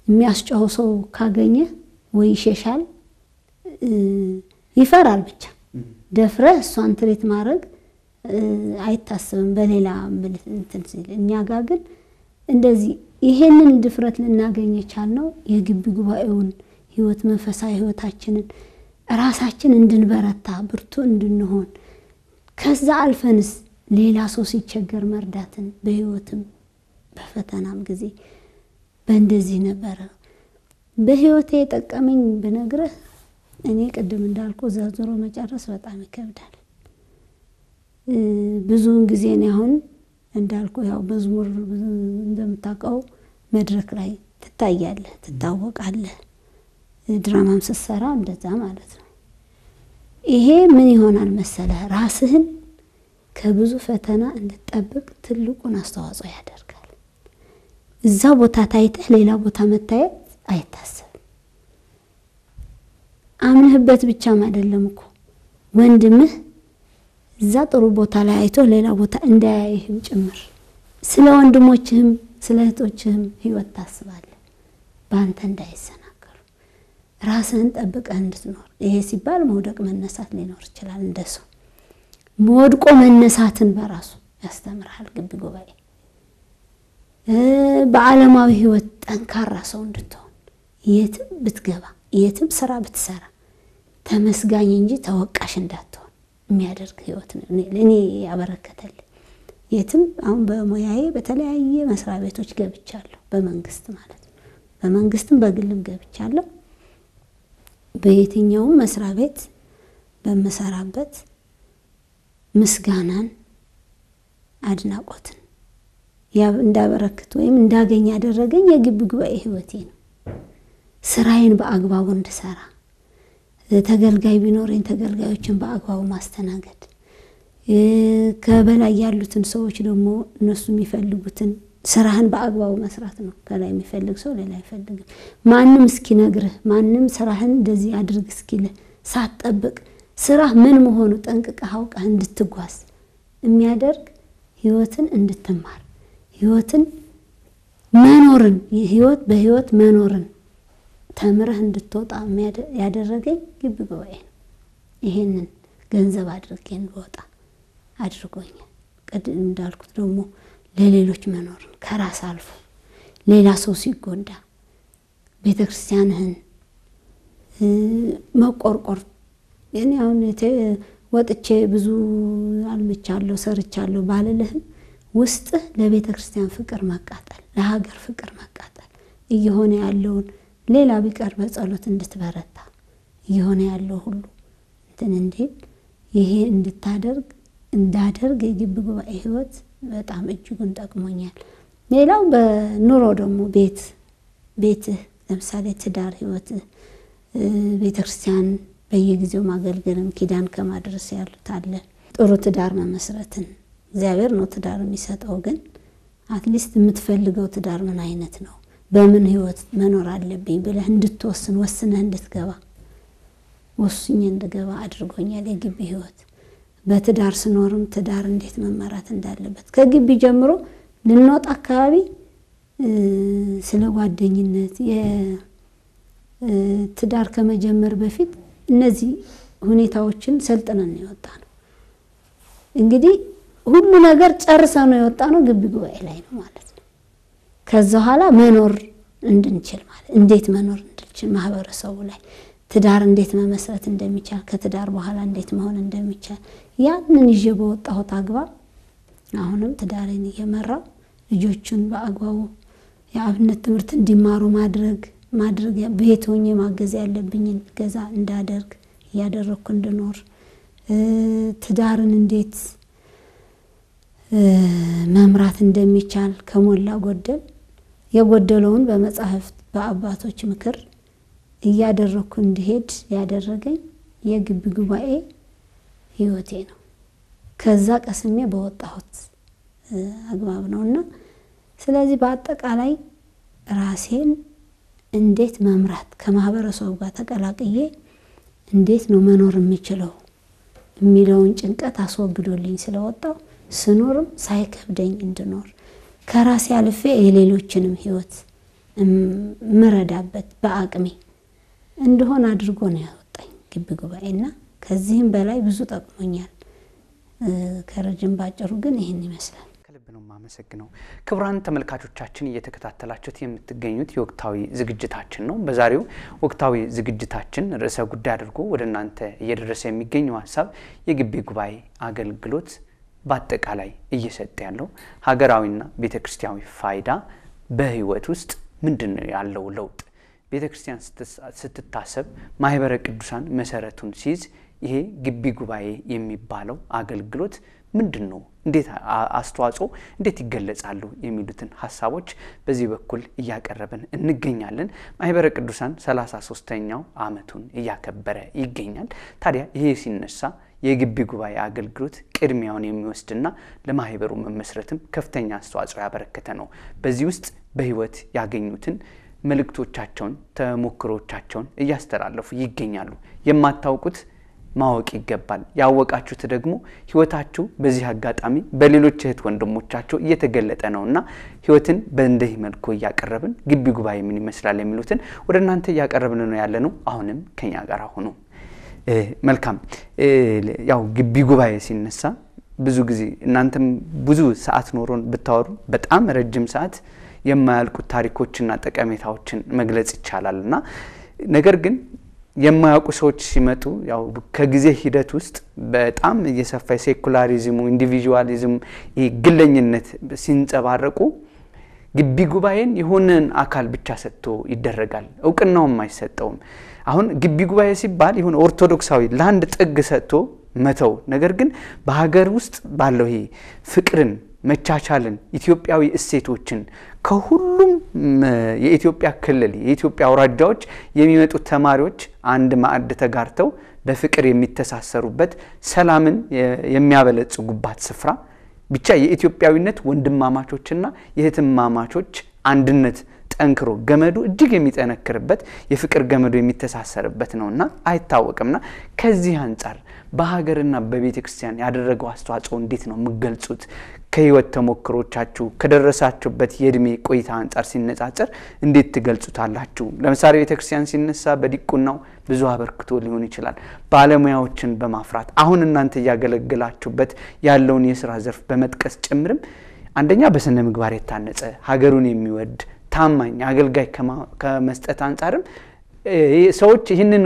የሚያስጨው ሰው ካገኘ ወይ ይሸሻል ይፈራል። ብቻ ደፍረ እሷን ትሪት ማድረግ አይታሰብም በሌላ እንትን ሲል። እኛ ጋር ግን እንደዚህ ይሄንን ድፍረት ልናገኝ የቻልነው የግቢ ጉባኤውን ህይወት መንፈሳዊ ህይወታችንን ራሳችን እንድንበረታ ብርቱ እንድንሆን ከዛ አልፈንስ ሌላ ሰው ሲቸገር መርዳትን በህይወትም በፈተናም ጊዜ በእንደዚህ ነበር። በህይወቴ የጠቀመኝ ብነግርህ እኔ ቅድም እንዳልኩ ዘርዝሮ መጨረስ በጣም ይከብዳል። ብዙውን ጊዜ ነው አሁን እንዳልኩ ያው መዝሙር እንደምታውቀው መድረክ ላይ ትታያለህ፣ ትታወቃለህ። ድራማም ስትሰራ እንደዛ ማለት ነው። ይሄ ምን ይሆናል መሰለህ ራስህን ከብዙ ፈተና እንድትጠብቅ ትልቁን አስተዋጽኦ ያደርጋል። እዛ ቦታ ታይተህ ሌላ ቦታ መታየት አይታሰብም። አምነህበት ብቻም አይደለም እኮ ወንድምህ እዛ ጥሩ ቦታ ላይ አይቶ ሌላ ቦታ እንዳያይህም ጭምር ስለ ወንድሞችህም ስለ እህቶችህም ህይወት ታስባለህ፣ በአንተ እንዳይሰናከሉ ራስህን ጠብቀህ እንድትኖር። ይሄ ሲባል መውደቅ መነሳት ሊኖር ይችላል። እንደሱ ወድቆ መነሳትን በራሱ ያስተምራል ግቢ ጉባኤ። በዓለማዊ ህይወት ጠንካራ ሰው እንድትሆን የትም ብትገባ የትም ስራ ብትሰራ ተመስጋኝ እንጂ ተወቃሽ እንዳትሆን የሚያደርግ ህይወት ነው እኔ ያበረከተልኝ። የትም አሁን በሙያዬ በተለያየ መስሪያ ቤቶች ገብቻለሁ፣ በመንግስት ማለት ነው። በመንግስትም በግልም ገብቻለሁ። በየትኛውም መስሪያ ቤት በመሰራበት ምስጋናን አድናቆትን እንዳበረከት ወይም እንዳገኝ ያደረገኝ የግቢ ጉባኤ ህይወቴ ነው። ስራዬን በአግባቡ እንድሰራ ተገልጋይ ቢኖረኝ ተገልጋዮችን በአግባቡ ማስተናገድ፣ ከበላይ ያሉትን ሰዎች ደግሞ እነሱ የሚፈልጉትን ስራህን በአግባቡ መስራት ነው። ከላይ የሚፈልግ ሰው ሌላ አይፈልግም። ማንም እስኪነግርህ ማንም ስራህን እንደዚህ አድርግ እስኪልህ ሳትጠብቅ ስራህ ምን መሆኑ ጠንቅቀህ አውቀህ እንድትጓዝ የሚያደርግ ህይወትን እንድትማር ህይወትን መኖርን ህይወት በህይወት መኖርን ተምረህ እንድትወጣ ያደረገኝ ግቢ ጉባኤ ነው። ይሄንን ገንዘብ አድርጌ እንድወጣ አድርጎኛል። ቅድም እንዳልኩት ደግሞ ለሌሎች መኖርን ከራስ አልፎ ሌላ ሰው ሲጎዳ ቤተክርስቲያንህን መቆርቆር። እኔ አሁን ወጥቼ ብዙ አልመቻለሁ ሰርቻለሁ ባልልህም ውስጥ ለቤተክርስቲያን ፍቅር መቃጠል፣ ለሀገር ፍቅር መቃጠል እየሆነ ያለውን ሌላ ቢቀር በጸሎት እንድትበረታ እየሆነ ያለው ሁሉ እንትን እንዲል ይሄ እንድታደርግ እንዳደርግ የግቢ ጉባኤ ህይወት በጣም እጅጉን ጠቅሞኛል። ሌላው በኑሮ ደግሞ ቤትህ ለምሳሌ ትዳር ህይወት ቤተክርስቲያን በየጊዜው ማገልገልም ኪዳን ከማድረስ ያሉት አለ። ጥሩ ትዳር መመስረትን እግዚአብሔር ነው ትዳር የሚሰጠው። ግን አትሊስት የምትፈልገው ትዳር ምን አይነት ነው፣ በምን ህይወት መኖር አለብኝ ብለህ እንድትወስን ወስነህ እንድትገባ ወስኜ እንድገባ አድርጎኛል የግቢ ህይወት። በትዳር ስኖርም ትዳር እንዴት መመራት እንዳለበት ከግቢ ጀምሮ ልንወጣ አካባቢ ስለ ጓደኝነት የትዳር ከመጀመር በፊት እነዚህ ሁኔታዎችን ሰልጥነን የወጣ ነው። እንግዲህ ሁሉ ነገር ጨርሰን ነው የወጣ ነው ግቢ ጉባኤ ላይ ነው ማለት ነው። ከዛ ኋላ መኖር እንድንችል ማለት እንዴት መኖር እንድንችል ማህበረሰቡ ላይ ትዳር እንዴት መመስረት እንደሚቻል ከትዳር በኋላ እንዴት መሆን እንደሚቻል ያንን ይዤ በወጣሁት አግባብ አሁንም ትዳሬን እየመራው ልጆቹን በአግባቡ የአብነት ትምህርት እንዲማሩ ማድረግ ቤት ሆኜ ማገዝ ያለብኝን ገዛ እንዳደርግ እያደረኩ እንድኖር ትዳርን እንዴት መምራት እንደሚቻል ከሞላ ጎደል የጎደለውን በመጻሕፍት በአባቶች ምክር እያደረኩ እንድሄድ ያደረገኝ የግቢ ጉባኤ ህይወቴ ነው። ከዛ ቀስሜ በወጣሁት አግባብ ነውና ስለዚህ በአጠቃላይ ራሴን እንዴት መምራት ከማህበረሰቡ ጋር ተቀላቅዬ እንዴት ነው መኖር የምችለው የሚለውን ጭንቀት አስወግዶልኝ ስለወጣው ስኖርም ሳይከብደኝ እንድኖር ከራሴ አልፌ የሌሎችንም ህይወት ምረዳበት በአቅሜ እንደሆነ አድርጎ ነው ያወጣኝ ግቢ ጉባኤና ከዚህም በላይ ብዙ ጠቅሞኛል። ከረጅም ባጭሩ ግን ይሄን ይመስላል። ከልብ ነው ማመሰግነው። ክቡራን ተመልካቾቻችን እየተከታተላችሁት የምትገኙት የወቅታዊ ዝግጅታችን ነው። በዛሬው ወቅታዊ ዝግጅታችን ርዕሰ ጉዳይ አድርጎ ወደ እናንተ እየደረሰ የሚገኘው ሐሳብ የግቢ ጉባኤ አገልግሎት በአጠቃላይ እየሰጠ ያለው ሀገራዊና ቤተክርስቲያናዊ ፋይዳ በህይወት ውስጥ ምንድነው ያለው ለውጥ ቤተክርስቲያን ስትታሰብ ማህበረ ቅዱሳን መሰረቱን ሲይዝ ይሄ ግቢ ጉባኤ የሚባለው አገልግሎት ምንድነው እንዴት አስተዋጽኦ እንዴት ይገለጻሉ የሚሉትን ሐሳቦች በዚህ በኩል እያቀረበን እንገኛለን። ማህበረ ቅዱሳን 33ኛው ዓመቱን እያከበረ ይገኛል። ታዲያ ይሄ ሲነሳ የግቢ ጉባኤ አገልግሎት ቅድሚያውን የሚወስድና ለማህበሩ መመስረትም ከፍተኛ አስተዋጽኦ ያበረከተ ነው። በዚህ ውስጥ በህይወት ያገኙትን መልእክቶቻቸውን ተሞክሮቻቸውን እያስተላለፉ ይገኛሉ። የማታውቁት ማወቅ ይገባል፣ ያወቃችሁት ደግሞ ህይወታችሁ በዚህ አጋጣሚ በሌሎች እህት ወንድሞቻችሁ እየተገለጠ ነውና ህይወትን በእንደህ መልኩ ያቀርብን ግቢ ጉባኤ ምን ይመስላል የሚሉትን ወደ እናንተ ያቀርብን ነው ያለነው። አሁንም ከኛ ጋር ሆኖ መልካም ያው ግቢ ጉባኤ ሲነሳ ብዙ ጊዜ እናንተም ብዙ ሰዓት ኖሮን ብታወሩ በጣም ረጅም ሰዓት የማያልቁት ታሪኮችና ጠቀሜታዎችን መግለጽ ይቻላልና ነገር ግን የማያውቁ ሰዎች ሲመጡ ያው ከጊዜ ሂደት ውስጥ በጣም እየሰፋ ሴኩላሪዝሙ ኢንዲቪጁዋሊዝም ግለኝነት ሲንጸባረቁ ግቢ ጉባኤን የሆነን አካል ብቻ ሰጥቶ ይደረጋል፣ እውቅናውም አይሰጠውም። አሁን ግቢ ጉባኤ ሲባል ይሁን ኦርቶዶክሳዊ ላንድ ጥግ ሰጥቶ መተው ነገር ግን በሀገር ውስጥ ባለው ይሄ ፍቅርን መቻቻልን ኢትዮጵያዊ እሴቶችን ከሁሉም የኢትዮጵያ ክልል የኢትዮጵያ አውራጃዎች የሚመጡ ተማሪዎች አንድ ማዕድ ተጋርተው በፍቅር የሚተሳሰሩበት ሰላምን የሚያበለጽጉባት ስፍራ ብቻ የኢትዮጵያዊነት ወንድማማቾችና የህትማማቾች አንድነት ጠንክሮ ገመዱ እጅግ የሚጠነክርበት የፍቅር ገመዱ የሚተሳሰርበት ነውና አይታወቅምና ከዚህ አንፃር በሀገርና በቤተክርስቲያን ያደረገው አስተዋጽኦ እንዴት ነው መገልጹት? ከህይወት ተሞክሮቻችሁ ከደረሳችሁበት የእድሜ ቆይታ አንፃር ሲነጻጸር እንዴት ትገልጹታላችሁ? ለምሳሌ ቤተክርስቲያን ሲነሳ በዲቁናው ብዙ አበርክቶ ሊሆን ይችላል። ባለሙያዎችን በማፍራት አሁን እናንተ ያገለግላችሁበት ያለውን የሥራ ዘርፍ በመጥቀስ ጭምርም አንደኛ በስነ ምግባር የታነጸ ሀገሩን የሚወድ ታማኝ አገልጋይ ከመስጠት አንፃርም ሰዎች ይህንን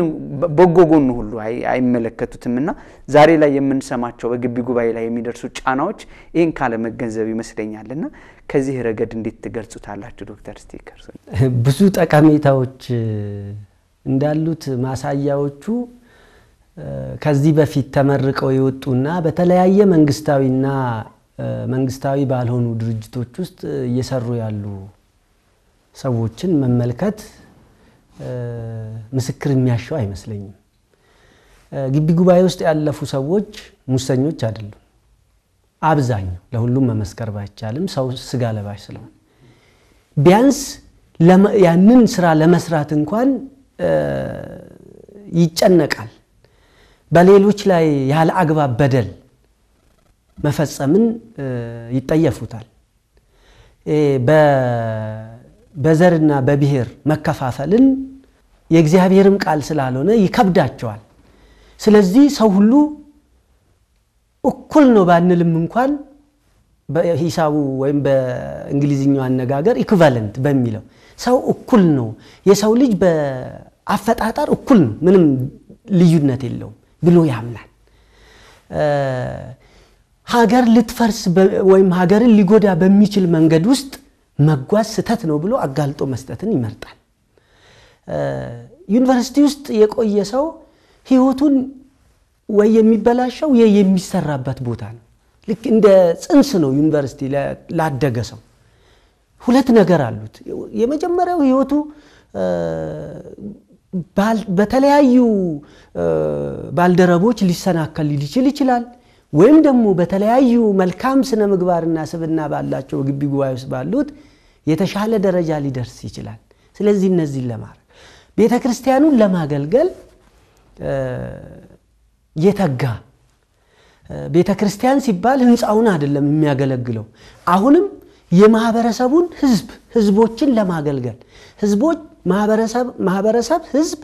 በጎጎን ሁሉ አይመለከቱትምና ዛሬ ላይ የምንሰማቸው በግቢ ጉባኤ ላይ የሚደርሱ ጫናዎች ይሄን ካለ መገንዘብ ይመስለኛልና ከዚህ ረገድ እንዴት ትገልጹታላችሁ ዶክተር ስቲከር? ብዙ ጠቀሜታዎች እንዳሉት ማሳያዎቹ ከዚህ በፊት ተመርቀው የወጡና በተለያየ መንግስታዊና መንግስታዊ ባልሆኑ ድርጅቶች ውስጥ እየሰሩ ያሉ ሰዎችን መመልከት ምስክር የሚያሻው አይመስለኝም። ግቢ ጉባኤ ውስጥ ያለፉ ሰዎች ሙሰኞች አይደሉም። አብዛኛው ለሁሉም መመስከር ባይቻልም ሰው ስጋ ለባሽ ስለሆነ ቢያንስ ያንን ስራ ለመስራት እንኳን ይጨነቃል። በሌሎች ላይ ያለ አግባብ በደል መፈጸምን ይጠየፉታል። በዘርና በብሔር መከፋፈልን የእግዚአብሔርም ቃል ስላልሆነ ይከብዳቸዋል። ስለዚህ ሰው ሁሉ እኩል ነው ባንልም እንኳን በሂሳቡ ወይም በእንግሊዝኛው አነጋገር ኢኩቫለንት በሚለው ሰው እኩል ነው፣ የሰው ልጅ በአፈጣጣር እኩል ነው፣ ምንም ልዩነት የለውም ብሎ ያምናል። ሀገር ልትፈርስ ወይም ሀገርን ሊጎዳ በሚችል መንገድ ውስጥ መጓዝ ስተት ነው ብሎ አጋልጦ መስጠትን ይመርጣል። ዩኒቨርሲቲ ውስጥ የቆየ ሰው ህይወቱን ወይ የሚበላሸው የሚሰራበት ቦታ ነው። ልክ እንደ ጽንስ ነው ዩኒቨርሲቲ ላደገ ሰው። ሁለት ነገር አሉት። የመጀመሪያው ህይወቱ በተለያዩ ባልደረቦች ሊሰናከል ይችላል ወይም ደግሞ በተለያዩ መልካም ስነ ምግባርና ስብና ባላቸው ግቢ ጉባኤ ውስጥ ባሉት የተሻለ ደረጃ ሊደርስ ይችላል። ስለዚህ እነዚህ ለማድረግ ቤተክርስቲያኑን ለማገልገል የተጋ ቤተ ክርስቲያን ሲባል ህንጻውን አይደለም የሚያገለግለው አሁንም የማህበረሰቡን ህዝቦችን ለማገልገል ህዝቦች ማህበረሰብ ህዝብ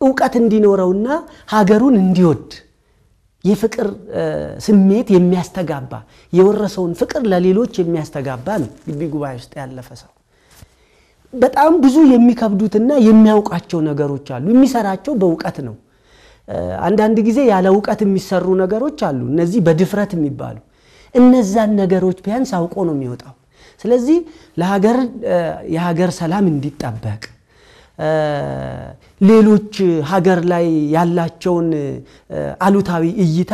ዕውቀት እንዲኖረውና ሀገሩን እንዲወድ የፍቅር ስሜት የሚያስተጋባ የወረሰውን ፍቅር ለሌሎች የሚያስተጋባ ነው ግቢ ጉባኤ ውስጥ ያለፈ ሰው በጣም ብዙ የሚከብዱትና የሚያውቃቸው ነገሮች አሉ የሚሰራቸው በዕውቀት ነው አንዳንድ ጊዜ ያለ ዕውቀት የሚሰሩ ነገሮች አሉ እነዚህ በድፍረት የሚባሉ እነዛን ነገሮች ቢያንስ አውቆ ነው የሚወጣው ስለዚህ የሀገር ሰላም እንዲጠበቅ ሌሎች ሀገር ላይ ያላቸውን አሉታዊ እይታ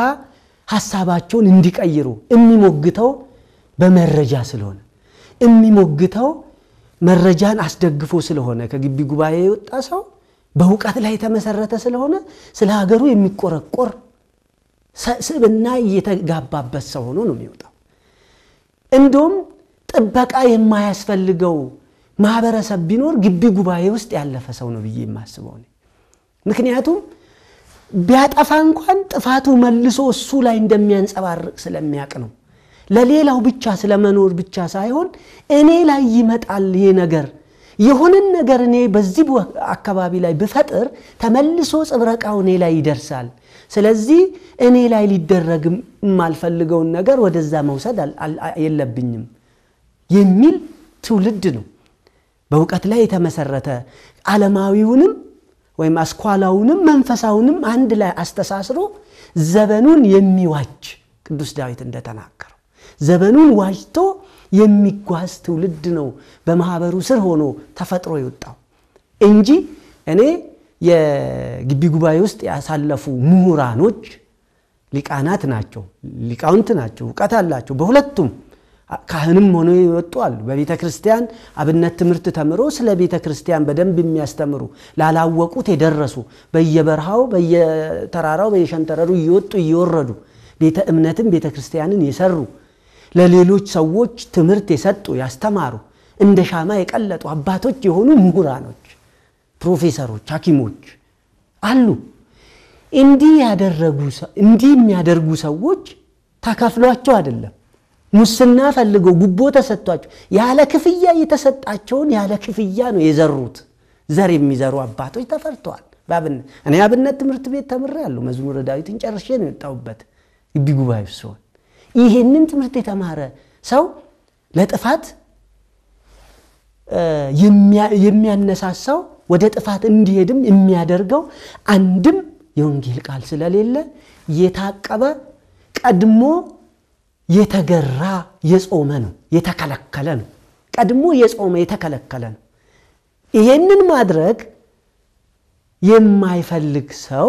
ሐሳባቸውን እንዲቀይሩ የሚሞግተው በመረጃ ስለሆነ የሚሞግተው መረጃን አስደግፎ ስለሆነ ከግቢ ጉባኤ የወጣ ሰው በዕውቀት ላይ ተመሰረተ ስለሆነ ስለ ሀገሩ የሚቆረቆር ስብዕና እየተጋባበት ሰው ሆኖ ነው የሚወጣው እንደውም ጥበቃ የማያስፈልገው ማህበረሰብ ቢኖር ግቢ ጉባኤ ውስጥ ያለፈ ሰው ነው ብዬ የማስበው ነው ምክንያቱም ቢያጠፋ እንኳን ጥፋቱ መልሶ እሱ ላይ እንደሚያንጸባርቅ ስለሚያቅ ነው ለሌላው ብቻ ስለመኖር ብቻ ሳይሆን እኔ ላይ ይመጣል ይሄ ነገር የሆነ ነገር እኔ በዚህ አካባቢ ላይ በፈጥር ተመልሶ ጽብረቃው እኔ ላይ ይደርሳል ስለዚህ እኔ ላይ ሊደረግ ማልፈልገው ነገር ወደዛ መውሰድ የለብኝም የሚል ትውልድ ነው በዕውቀት ላይ የተመሰረተ ዓለማዊውንም ወይም አስኳላውንም መንፈሳውንም አንድ ላይ አስተሳስሮ ዘበኑን የሚዋጅ ቅዱስ ዳዊት እንደተናገረው ዘበኑን ዋጅቶ የሚጓዝ ትውልድ ነው በማህበሩ ስር ሆኖ ተፈጥሮ ይወጣው እንጂ እኔ የግቢ ጉባኤ ውስጥ ያሳለፉ ምሁራኖች ሊቃናት ናቸው ሊቃውንት ናቸው ዕውቀት አላቸው በሁለቱም ካህንም ሆኖ ይወጣሉ በቤተ ክርስቲያን አብነት ትምህርት ተምሮ ስለ ቤተ ክርስቲያን በደንብ የሚያስተምሩ ላላወቁት የደረሱ በየበረሃው በየተራራው በየሸንተረሩ ይወጡ ይወረዱ ቤተ እምነትን ቤተ ክርስቲያንን ይሰሩ ለሌሎች ሰዎች ትምህርት የሰጡ ያስተማሩ እንደ ሻማ የቀለጡ አባቶች የሆኑ ምሁራኖች ፕሮፌሰሮች ሐኪሞች አሉ እንዲህ የሚያደርጉ ሰዎች ተከፍሏቸው አይደለም ሙስና ፈልገው ጉቦ ተሰጥቷቸው ያለ ክፍያ የተሰጣቸውን ያለ ክፍያ ነው የዘሩት ዘር የሚዘሩ አባቶች ተፈርተዋል እኔ አብነት ትምህርት ቤት ተምሬያለሁ መዝሙረ ዳዊትን ጨርሼ ነው የወጣሁበት ግቢ ጉባኤ ውስጥ ይሄንን ትምህርት የተማረ ሰው ለጥፋት የሚያነሳሳው ወደ ጥፋት እንዲሄድም የሚያደርገው አንድም የወንጌል ቃል ስለሌለ የታቀበ ቀድሞ የተገራ የጾመ ነው የተከለከለ ነው ቀድሞ የጾመ የተከለከለ ነው ይሄንን ማድረግ የማይፈልግ ሰው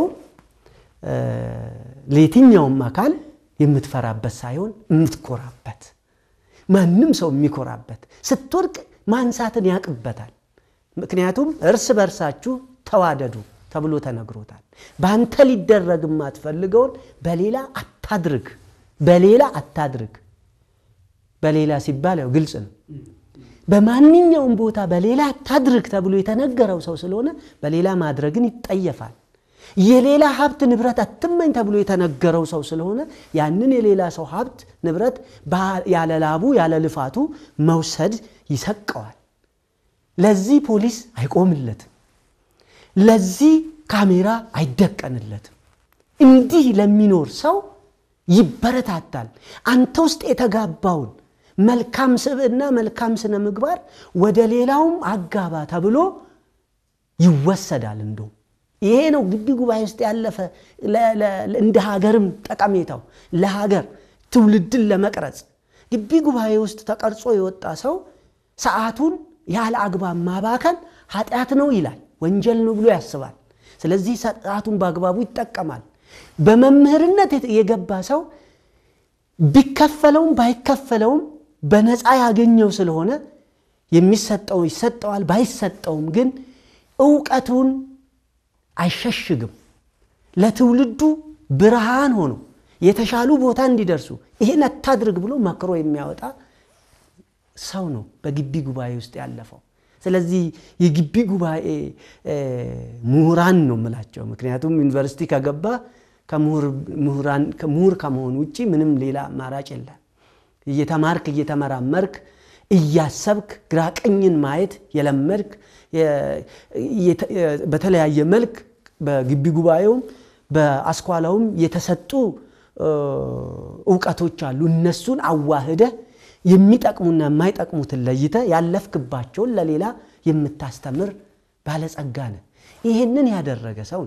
ለየትኛውም አካል የምትፈራበት ሳይሆን የምትኮራበት ማንንም ሰው የሚኮራበት ስትወርቅ ማንሳትን ያቅበታል ምክንያቱም እርስ በርሳችሁ ተዋደዱ ተብሎ ተነግሮታል ባንተ ሊደረግ ማትፈልገውን በሌላ አታድርግ በሌላ ሲባል ያው ግልጽ ነው በማንኛውም ቦታ በሌላ አታድርግ ተብሎ የተነገረው ሰው ስለሆነ በሌላ ማድረግን ይጠየፋል የሌላ ሀብት ንብረት አትመኝ ተብሎ የተነገረው ሰው ስለሆነ ያንን የሌላ ሰው ሀብት ንብረት ያለ ላቡ ያለ ልፋቱ መውሰድ ይሰቀዋል ለዚህ ፖሊስ አይቆምለትም ለዚህ ካሜራ አይደቀንለትም እንዲህ ለሚኖር ሰው ይበረታታል አንተ ውስጥ የተጋባውን መልካም ስብዕና መልካም ስነ ምግባር ወደ ሌላውም አጋባ ተብሎ ይወሰዳል እንደው ይሄ ነው ግቢ ጉባኤ ውስጥ ያለፈ እንደ ሀገርም ጠቀሜታው ለሀገር ትውልድን ለመቅረጽ ግቢ ጉባኤ ውስጥ ተቀርጾ የወጣ ሰው ሰዓቱን ያለ አግባብ ማባከን ኃጢአት ነው ይላል ወንጀል ነው ብሎ ያስባል ስለዚህ ሰዓቱን በአግባቡ ይጠቀማል በመምህርነት የገባ ሰው ቢከፈለውም ባይከፈለውም በነፃ ያገኘው ስለሆነ የሚሰጠው ይሰጠዋል ባይሰጠውም ግን ዕውቀቱን አይሸሽግም ለትውልዱ ብርሃን ሆኖ የተሻሉ ቦታ እንዲደርሱ ይሄን አታድርግ ብሎ መክሮ የሚያወጣ ሰው ነው በግቢ ጉባኤ ውስጥ ያለፈው ስለዚህ የግቢ ጉባኤ ምሁራን ነው የምላቸው ምክንያቱም ዩኒቨርሲቲ ከገባ ከምሁር ከመሆን ውጪ ምንም ሌላ አማራጭ የለም እየተማርክ እየተመራመርክ እያሰብክ ግራ ቀኝን ማየት የለመድክ በተለያየ መልክ በግቢ ጉባኤውም በአስኳላውም የተሰጡ ዕውቀቶች አሉ እነሱን አዋህደ የሚጠቅሙና የማይጠቅሙትን ለይተ ያለፍክባቸው ለሌላ የምታስተምር ባለጸጋ ነህ ይሄንን ያደረገ ሰው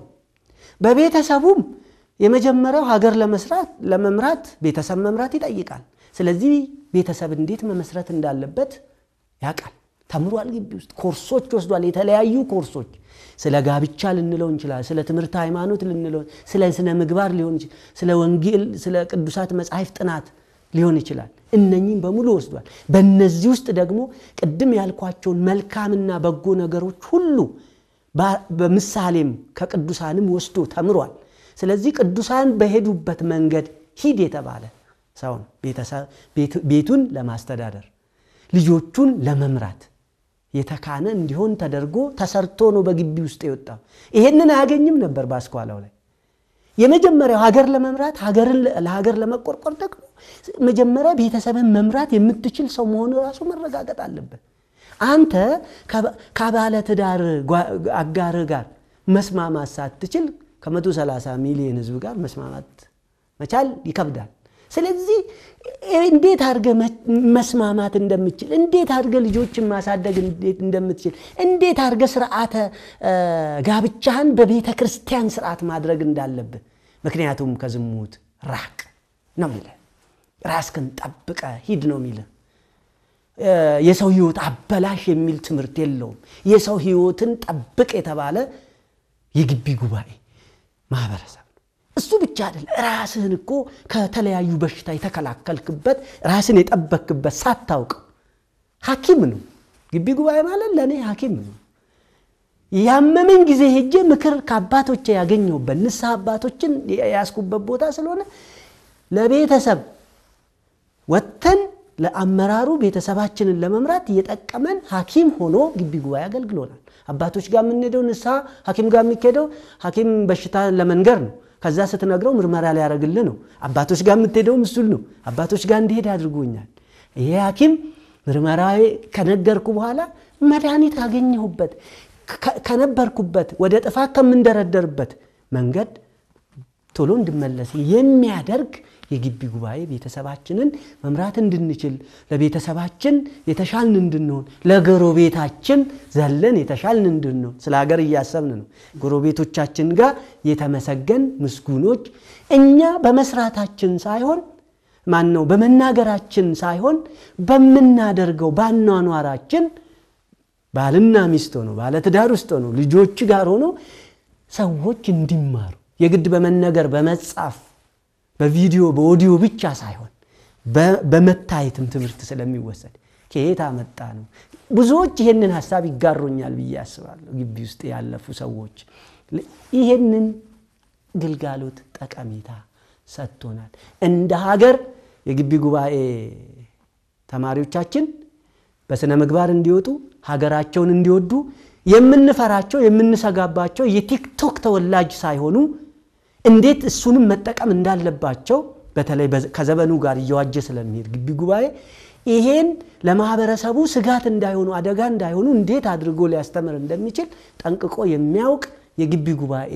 በቤተሰቡም የመጀመሪያው ሀገር ለመምራት ቤተሰብ መምራት ይጠይቃል ስለዚህ ቤተሰብ እንዴት መመስረት እንዳለበት ያቃል ተምሯል ግቢ ውስጥ ኮርሶች ወስዷል የተለያዩ ኮርሶች ስለ ጋብቻ ልንለው እንችላለን ስለ ትምህርት ሃይማኖት ልንለው ስለ ስነ ምግባር ሊሆን ይችላል ስለ ወንጌል ስለ ቅዱሳት መጻሕፍት ጥናት ሊሆን ይችላል እነኚህን በሙሉ ወስዷል በእነዚህ ውስጥ ደግሞ ቅድም ያልኳቸውን መልካምና በጎ ነገሮች ሁሉ በምሳሌም ከቅዱሳንም ወስዶ ተምሯል ስለዚህ ቅዱሳን በሄዱበት መንገድ ሂድ የተባለ ሰው ቤቱን ለማስተዳደር ልጆቹን ለመምራት የተካነ እንዲሆን ተደርጎ ተሰርቶ ነው በግቢ ውስጥ የወጣው ይሄንን አያገኝም ነበር በአስኳላው ላይ የመጀመሪያው ሀገር ለመምራት ለሀገር ለመቆርቆር ደግሞ መጀመሪያ ቤተሰብን መምራት የምትችል ሰው መሆን ራሱ መረጋገጥ አለበት አንተ ከባለ ትዳር አጋር ጋር መስማማት ሳትችል ከ130 ሚሊዮን ህዝብ ጋር መስማማት መቻል ይከብዳል ስለዚህ እንዴት አድርገ መስማማት እንደምትችል እንዴት አድርገ ልጆችን ማሳደግ እንደምትችል እንዴት አድርገ ስርዓተ ጋብቻህን በቤተ ክርስቲያን ስርዓት ማድረግ እንዳለብህ ምክንያቱም ከዝሙት ራቅ ነው የሚለው ራስክን ጠብቀ ሂድ ነው የሚለው የሰው ህይወት አበላሽ የሚል ትምህርት የለውም የሰው ህይወትን ጠብቅ የተባለ የግቢ ጉባኤ ማህበረሰብ እሱ ብቻ አይደለም ራስህን እኮ ከተለያዩ በሽታ የተከላከልክበት ራስን የጠበቅክበት ሳታውቅ ሐኪም ነው ግቢ ጉባኤ ማለት ለኔ ሐኪም ነው ያመመኝ ጊዜ ሄጄ ምክር ከአባቶቼ ያገኘሁበት ንስሐ አባቶችን ያስኩበት ቦታ ስለሆነ ለቤተሰብ ወተን ለአመራሩ ቤተሰባችንን ለመምራት እየጠቀመን ሐኪም ሆኖ ግቢ ጉባኤ አገልግሎናል አባቶች ጋር ምንሄደው ንስሐ ሐኪም ጋር የሚሄደው ሐኪም በሽታ ለመንገር ነው ከዛ ስትነግረው ምርመራ ላይ ያረግልህ ነው አባቶች ጋር የምትሄደው ምስል ነው አባቶች ጋር እንዲሄድ አድርጎኛል ይሄ ሐኪም ምርመራዬ ከነገርኩ በኋላ መድኃኒት አገኘሁበት ከነበርኩበት ወደ ጥፋት ከመንደረደርበት መንገድ ቶሎ እንድመለስ የሚያደርግ የግቢ ጉባኤ ቤተሰባችንን መምራት እንድንችል ለቤተሰባችን የተሻልን እንድንሆን ለጎረቤታችን ዘለን የተሻልን እንድንሆን ስለ ሀገር እያሰብን ነው ጎረቤቶቻችን ጋር የተመሰገን ምስጉኖች እኛ በመስራታችን ሳይሆን ማን ነው በመናገራችን ሳይሆን በመናደርገው ባኗኗራችን ባልና ሚስት ሆኖ ባለ ትዳር ውስጥ ሆኖ ልጆች ጋር ሆኖ ሰዎች እንዲማሩ የግድ በመነገር በመጻፍ በቪዲዮ በኦዲዮ ብቻ ሳይሆን በመታየትም ትምህርት ስለሚወሰድ ከየት አመጣ ነው ብዙዎች ይሄንን ሐሳብ ይጋሩኛል ብዬ አስባለሁ ግቢ ውስጥ ያለፉ ሰዎች ይሄንን ግልጋሎት ጠቀሜታ ሰጥቶናል እንደ ሀገር የግቢ ጉባኤ ተማሪዎቻችን በስነ ምግባር እንዲወጡ ሀገራቸውን እንዲወዱ የምንፈራቸው የምንሰጋባቸው የቲክቶክ ተወላጅ ሳይሆኑ እንዴት እሱንም መጠቀም እንዳለባቸው በተለይ ከዘመኑ ጋር እየዋጀ ስለሚሄድ ግቢ ጉባኤ ይሄን ለማህበረሰቡ ስጋት እንዳይሆኑ አደጋ እንዳይሆኑ እንዴት አድርጎ ሊያስተምር እንደሚችል ጠንቅቆ የሚያውቅ የግቢ ጉባኤ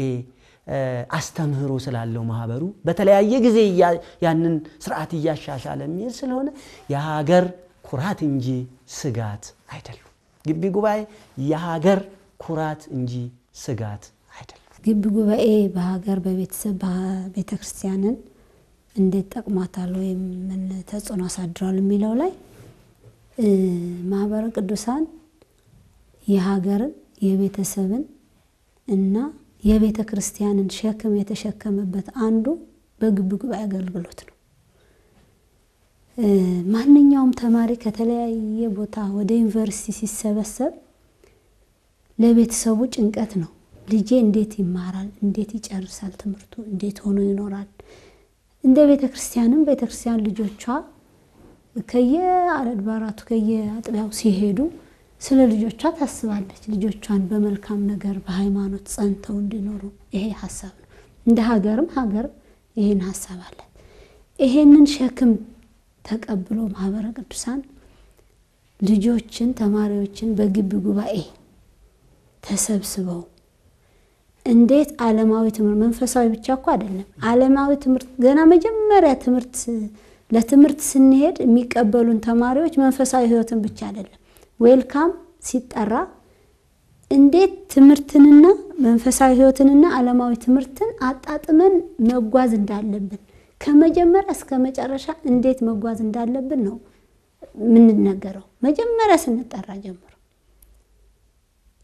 አስተምህሮ ስላለው ማህበሩ በተለያየ ጊዜ ያንን ስርዓት እያሻሻለ የሚሄድ ስለሆነ የሀገር ኩራት እንጂ ስጋት አይደለም ግቢ ጉባኤ የሀገር ኩራት እንጂ ስጋት አይደለም ግቢ ጉባኤ በሀገር በቤተሰብ በቤተክርስቲያንን እንዴት ጠቅሟታል ወይም ምን ተጽዕኖ አሳድሯል የሚለው ላይ ማህበረ ቅዱሳን የሀገርን የቤተሰብን እና የቤተክርስቲያንን ሸክም የተሸከመበት አንዱ በግቢ ጉባኤ አገልግሎት ነው ማንኛውም ተማሪ ከተለያየ ቦታ ወደ ዩኒቨርሲቲ ሲሰበሰብ ለቤተሰቡ ጭንቀት ነው ልጄ እንዴት ይማራል እንዴት ይጨርሳል ትምህርቱ እንዴት ሆኖ ይኖራል እንደ ቤተክርስቲያን ልጆቿ ከየአድባራቱ ከየአጥቢያው ሲሄዱ ስለ ልጆቿ ታስባለች። ልጆቿን በመልካም ነገር በሃይማኖት ጸንተው እንዲኖሩ ይሄ ሐሳብ ነው። እንደ ሀገርም ሀገር ይሄን ሐሳብ አለ። ይሄንን ሸክም ተቀብሎ ማህበረ ቅዱሳን ልጆችን ተማሪዎችን በግቢ ጉባኤ ተሰብስበው እንዴት ዓለማዊ ትምህርት መንፈሳዊ ብቻ እኮ አይደለም ዓለማዊ ትምህርት ገና መጀመሪያ ትምህርት ለትምህርት ስንሄድ የሚቀበሉን ተማሪዎች መንፈሳዊ ህይወትን ብቻ አይደለም ዌልካም ሲጠራ እንዴት ትምህርትንና መንፈሳዊ ህይወትንና ዓለማዊ ትምህርትን አጣጥመን መጓዝ እንዳለብን ከመጀመሪያ እስከ መጨረሻ እንዴት መጓዝ እንዳለብን ነው ምን ነገረው መጀመሪያ ስንጠራ ጀምሮ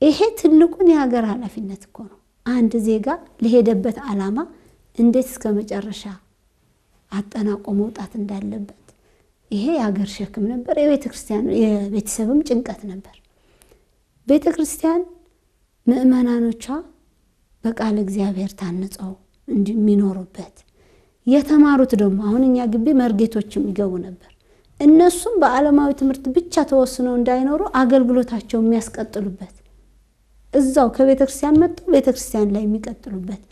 ይሄ ትልቁን የሀገር ኃላፊነት እኮ ነው አንድ ዜጋ ለሄደበት ዓላማ እንዴት እስከ መጨረሻ አጠናቆ መውጣት እንዳለበት ይሄ የሀገር ሸክም ነበር የቤተክርስቲያን የቤተሰብም ጭንቀት ነበር ቤተክርስቲያን ምእመናኖቿ በቃል እግዚአብሔር ታንጸው እንዲሚኖሩበት የተማሩት ደግሞ አሁን እኛ ግቢ መርጌቶችም ይገቡ ነበር እነሱም በዓለማዊ ትምህርት ብቻ ተወስነው እንዳይኖሩ አገልግሎታቸው የሚያስቀጥሉበት እዛው ከቤተክርስቲያን መጥቶ ቤተክርስቲያን ላይ የሚቀጥሉበት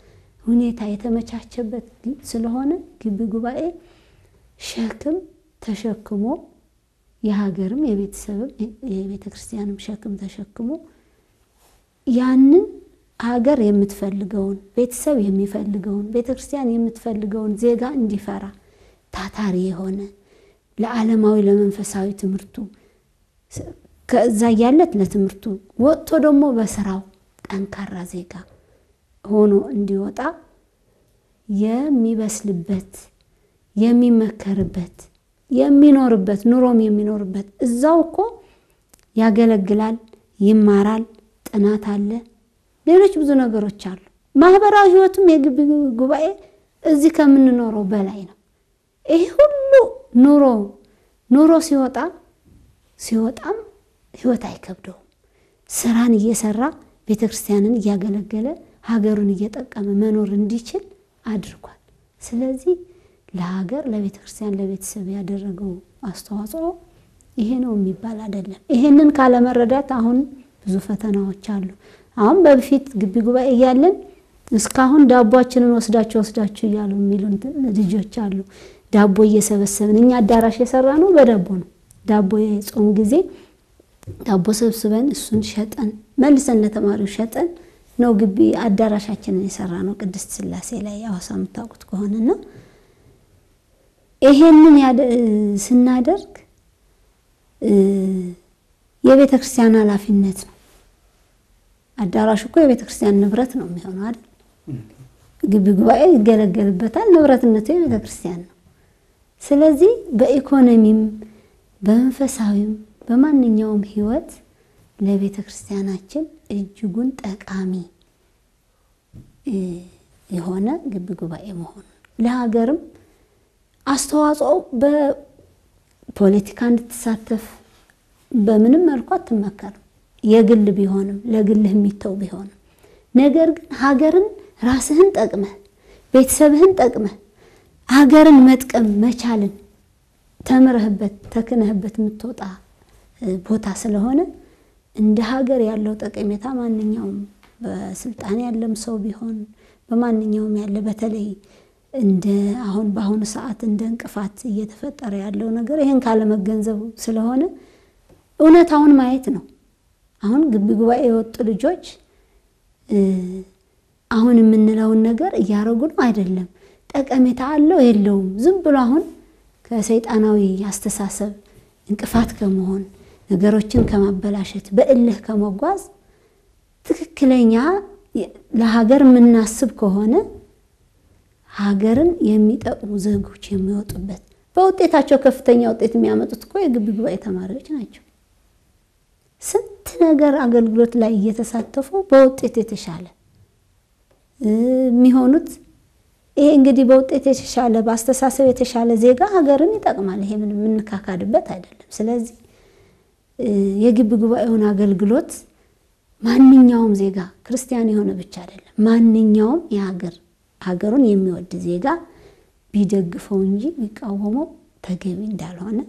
ሁኔታ የተመቻቸበት ስለሆነ ግቢ ጉባኤ ሸክም ተሸክሞ የሀገርም የቤተሰብም የቤተክርስቲያንም ሸክም ተሸክሞ ያንን ሀገር የምትፈልገውን ቤተሰብ የሚፈልገውን ቤተክርስቲያን የምትፈልገውን ዜጋ እንዲፈራ ታታሪ የሆነ ለዓለማዊ ለመንፈሳዊ ትምህርቱ ከዛ ያለት ለትምህርቱ ወጥቶ ደግሞ በስራው ጠንካራ ዜጋ ሆኖ እንዲወጣ የሚበስልበት የሚመከርበት የሚኖርበት ኑሮም የሚኖርበት እዛው እኮ ያገለግላል ይማራል ጥናት አለ ሌሎች ብዙ ነገሮች አሉ ማህበራዊ ህይወቱም የግቢ ጉባኤ እዚህ ከምንኖረው በላይ ነው ይሄ ሁሉ ኑሮ ሲወጣም ህይወት አይከብደው ስራን እየሰራ ቤተክርስቲያንን እያገለገለ ሀገሩን እየጠቀመ መኖር እንዲችል አድርጓል ስለዚህ ለሀገር ለቤተክርስቲያን ለቤተሰብ ያደረገው አስተዋጽኦ ይሄ ነው የሚባል አይደለም ይሄንን ካለ መረዳት አሁን ብዙ ፈተናዎች አሉ አሁን በፊት ግቢ ጉባኤ ያለን እስካሁን ዳቦአችንን ወስዳችሁ ይያሉ የሚሉን ልጆች አሉ ዳቦ እየሰበሰብን እኛ አዳራሽ የሰራ ነው በዳቦ ነው ዳቦ የጾም ጊዜ ዳቦ ሰብስበን እሱን ሸጠን መልሰን ለተማሪው ሸጠን ነው ግቢ አዳራሻችንን የሰራ ነው ቅድስት ስላሴ ላይ ያዋሳ መታወቁት ከሆነና ይሄንን ስናደርግ የቤተክርስቲያን ኃላፊነት ነው አዳራሹ እኮ የቤተክርስቲያን ንብረት ነው የሚሆነው አይደል ግቢ ጉባኤ ይገለገልበታል ንብረትነቱ የቤተክርስቲያን ነው ስለዚህ በኢኮኖሚም በመንፈሳዊም በማንኛውም ህይወት ለቤተክርስቲያናችን እጅጉን ጠቃሚ የሆነ ግቢ ጉባኤ መሆን ለሀገርም አስተዋጽኦ በፖለቲካ እንድትሳተፍ በምንም መልኩ አትመከርም የግል ቢሆንም ለግልህ የሚተው ቢሆንም ነገር ግን ሀገርን ራስህን ጠቅመህ ቤተሰብህን ጠቅመህ ሀገርን መጥቀም መቻልን ተምረህበት ተከነህበት ምትወጣ ቦታ ስለሆነ እንደ ሀገር ያለው ጠቀሜታ ማንኛውም በስልጣን ያለም ሰው ቢሆን በማንኛውም ያለ በተለይ እንደ አሁን በአሁኑ ሰዓት እንደ እንቅፋት እየተፈጠረ ያለው ነገር ይሄን ካለ መገንዘብ ስለሆነ እውነታውን ማየት ነው አሁን ግቢ ጉባኤ የወጡ ልጆች አሁን የምንለውን ነገር ያረጉ ነው አይደለም ጠቀሜታ አለው የለውም ዝም ብሎ አሁን ከሰይጣናዊ አስተሳሰብ እንቅፋት ከመሆን ነገሮችን ከማበላሸት በእልህ ከመጓዝ ትክክለኛ ለሀገር ምናስብ ከሆነ ሀገርን የሚጠቅሙ ዜጎች የሚወጡበት በውጤታቸው ከፍተኛ ውጤት የሚያመጡት እኮ የግቢ ጉባኤ ተማሪዎች ናቸው ስንት ነገር አገልግሎት ላይ እየተሳተፉ በውጤት የተሻለ የሚሆኑት ይሄ እንግዲህ በውጤት የተሻለ በአስተሳሰብ የተሻለ ዜጋ ሀገርን ይጠቅማል ይሄ ምንም እንካካድበት አይደለም ስለዚህ የግቢ ጉባኤውን አገልግሎት ማንኛውም ዜጋ ክርስቲያን የሆነ ብቻ አይደለም ማንኛውም ሀገሩን የሚወድ ዜጋ ቢደግፈው እንጂ ቢቃወመው ተገቢ እንዳልሆነ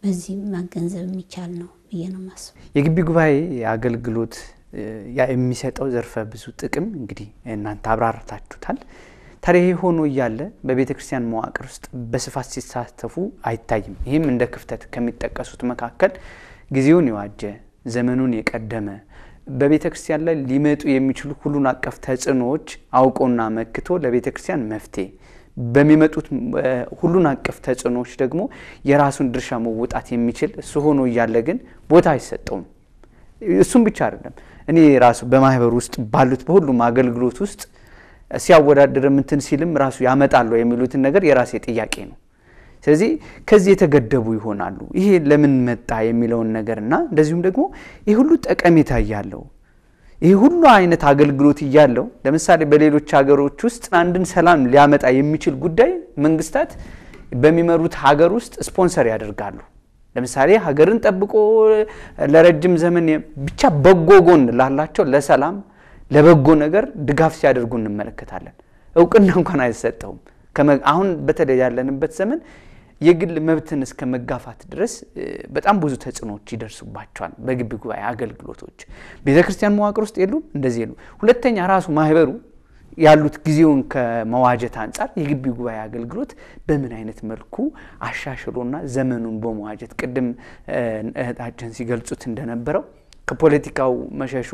በዚህ ማገንዘብ የሚቻል ነው ብዬ ነው የማስበው። የግቢ ጉባኤ አገልግሎት የሚሰጠው ዘርፈ ብዙ ጥቅም እንግዲህ እናንተ አብራርታችሁታል። ታዲያ ሆኖ እያለ በቤተክርስቲያን መዋቅር ውስጥ በስፋት ሲሳተፉ አይታይም። ይህም እንደ ክፍተት ከሚጠቀሱት መካከል ጊዜውን የዋጀ ዘመኑን የቀደመ በቤተክርስቲያን ላይ ሊመጡ የሚችሉ ሁሉን አቀፍ ተጽዕኖዎች አውቆና መክቶ ለቤተክርስቲያን መፍትሄ በሚመጡት ሁሉን አቀፍ ተጽዕኖዎች ደግሞ የራሱን ድርሻ መወጣት የሚችል እሱ ሆኖ እያለ ግን ቦታ አይሰጠውም። እሱም ብቻ አይደለም፣ እኔ ራሱ በማህበር ውስጥ ባሉት በሁሉም አገልግሎት ውስጥ ሲያወዳደር እንትን ሲልም ራሱ ያመጣሉ የሚሉትን ነገር የራሴ ጥያቄ ነው። ስለዚህ ከዚህ የተገደቡ ይሆናሉ። ይሄ ለምን መጣ የሚለውን ነገርና እንደዚሁም ደግሞ ይሄ ሁሉ ጠቀሜታ ያለው ይሄ ሁሉ አይነት አገልግሎት ያለው ለምሳሌ በሌሎች ሀገሮች ውስጥ አንድን ሰላም ሊያመጣ የሚችል ጉዳይ መንግስታት በሚመሩት ሀገር ውስጥ ስፖንሰር ያደርጋሉ። ለምሳሌ ሀገርን ጠብቆ ለረጅም ዘመን ብቻ በጎ ጎን ላላቸው ለሰላም ለበጎ ነገር ድጋፍ ሲያደርጉ እንመለከታለን። እውቅና እንኳን አይሰጠውም። አሁን በተለይ ያለንበት ዘመን የግል መብትን እስከ መጋፋት ድረስ በጣም ብዙ ተጽዕኖዎች ይደርሱባቸዋል። በግቢ ጉባኤ አገልግሎቶች ቤተክርስቲያን መዋቅር ውስጥ የሉም፣ እንደዚህ የሉ። ሁለተኛ ራሱ ማህበሩ ያሉት ጊዜውን ከመዋጀት አንፃር የግቢ ጉባኤ አገልግሎት በምን አይነት መልኩ አሻሽሎና ዘመኑን በመዋጀት ቅድም እህታችን ሲገልጹት እንደነበረው ከፖለቲካው መሸሹ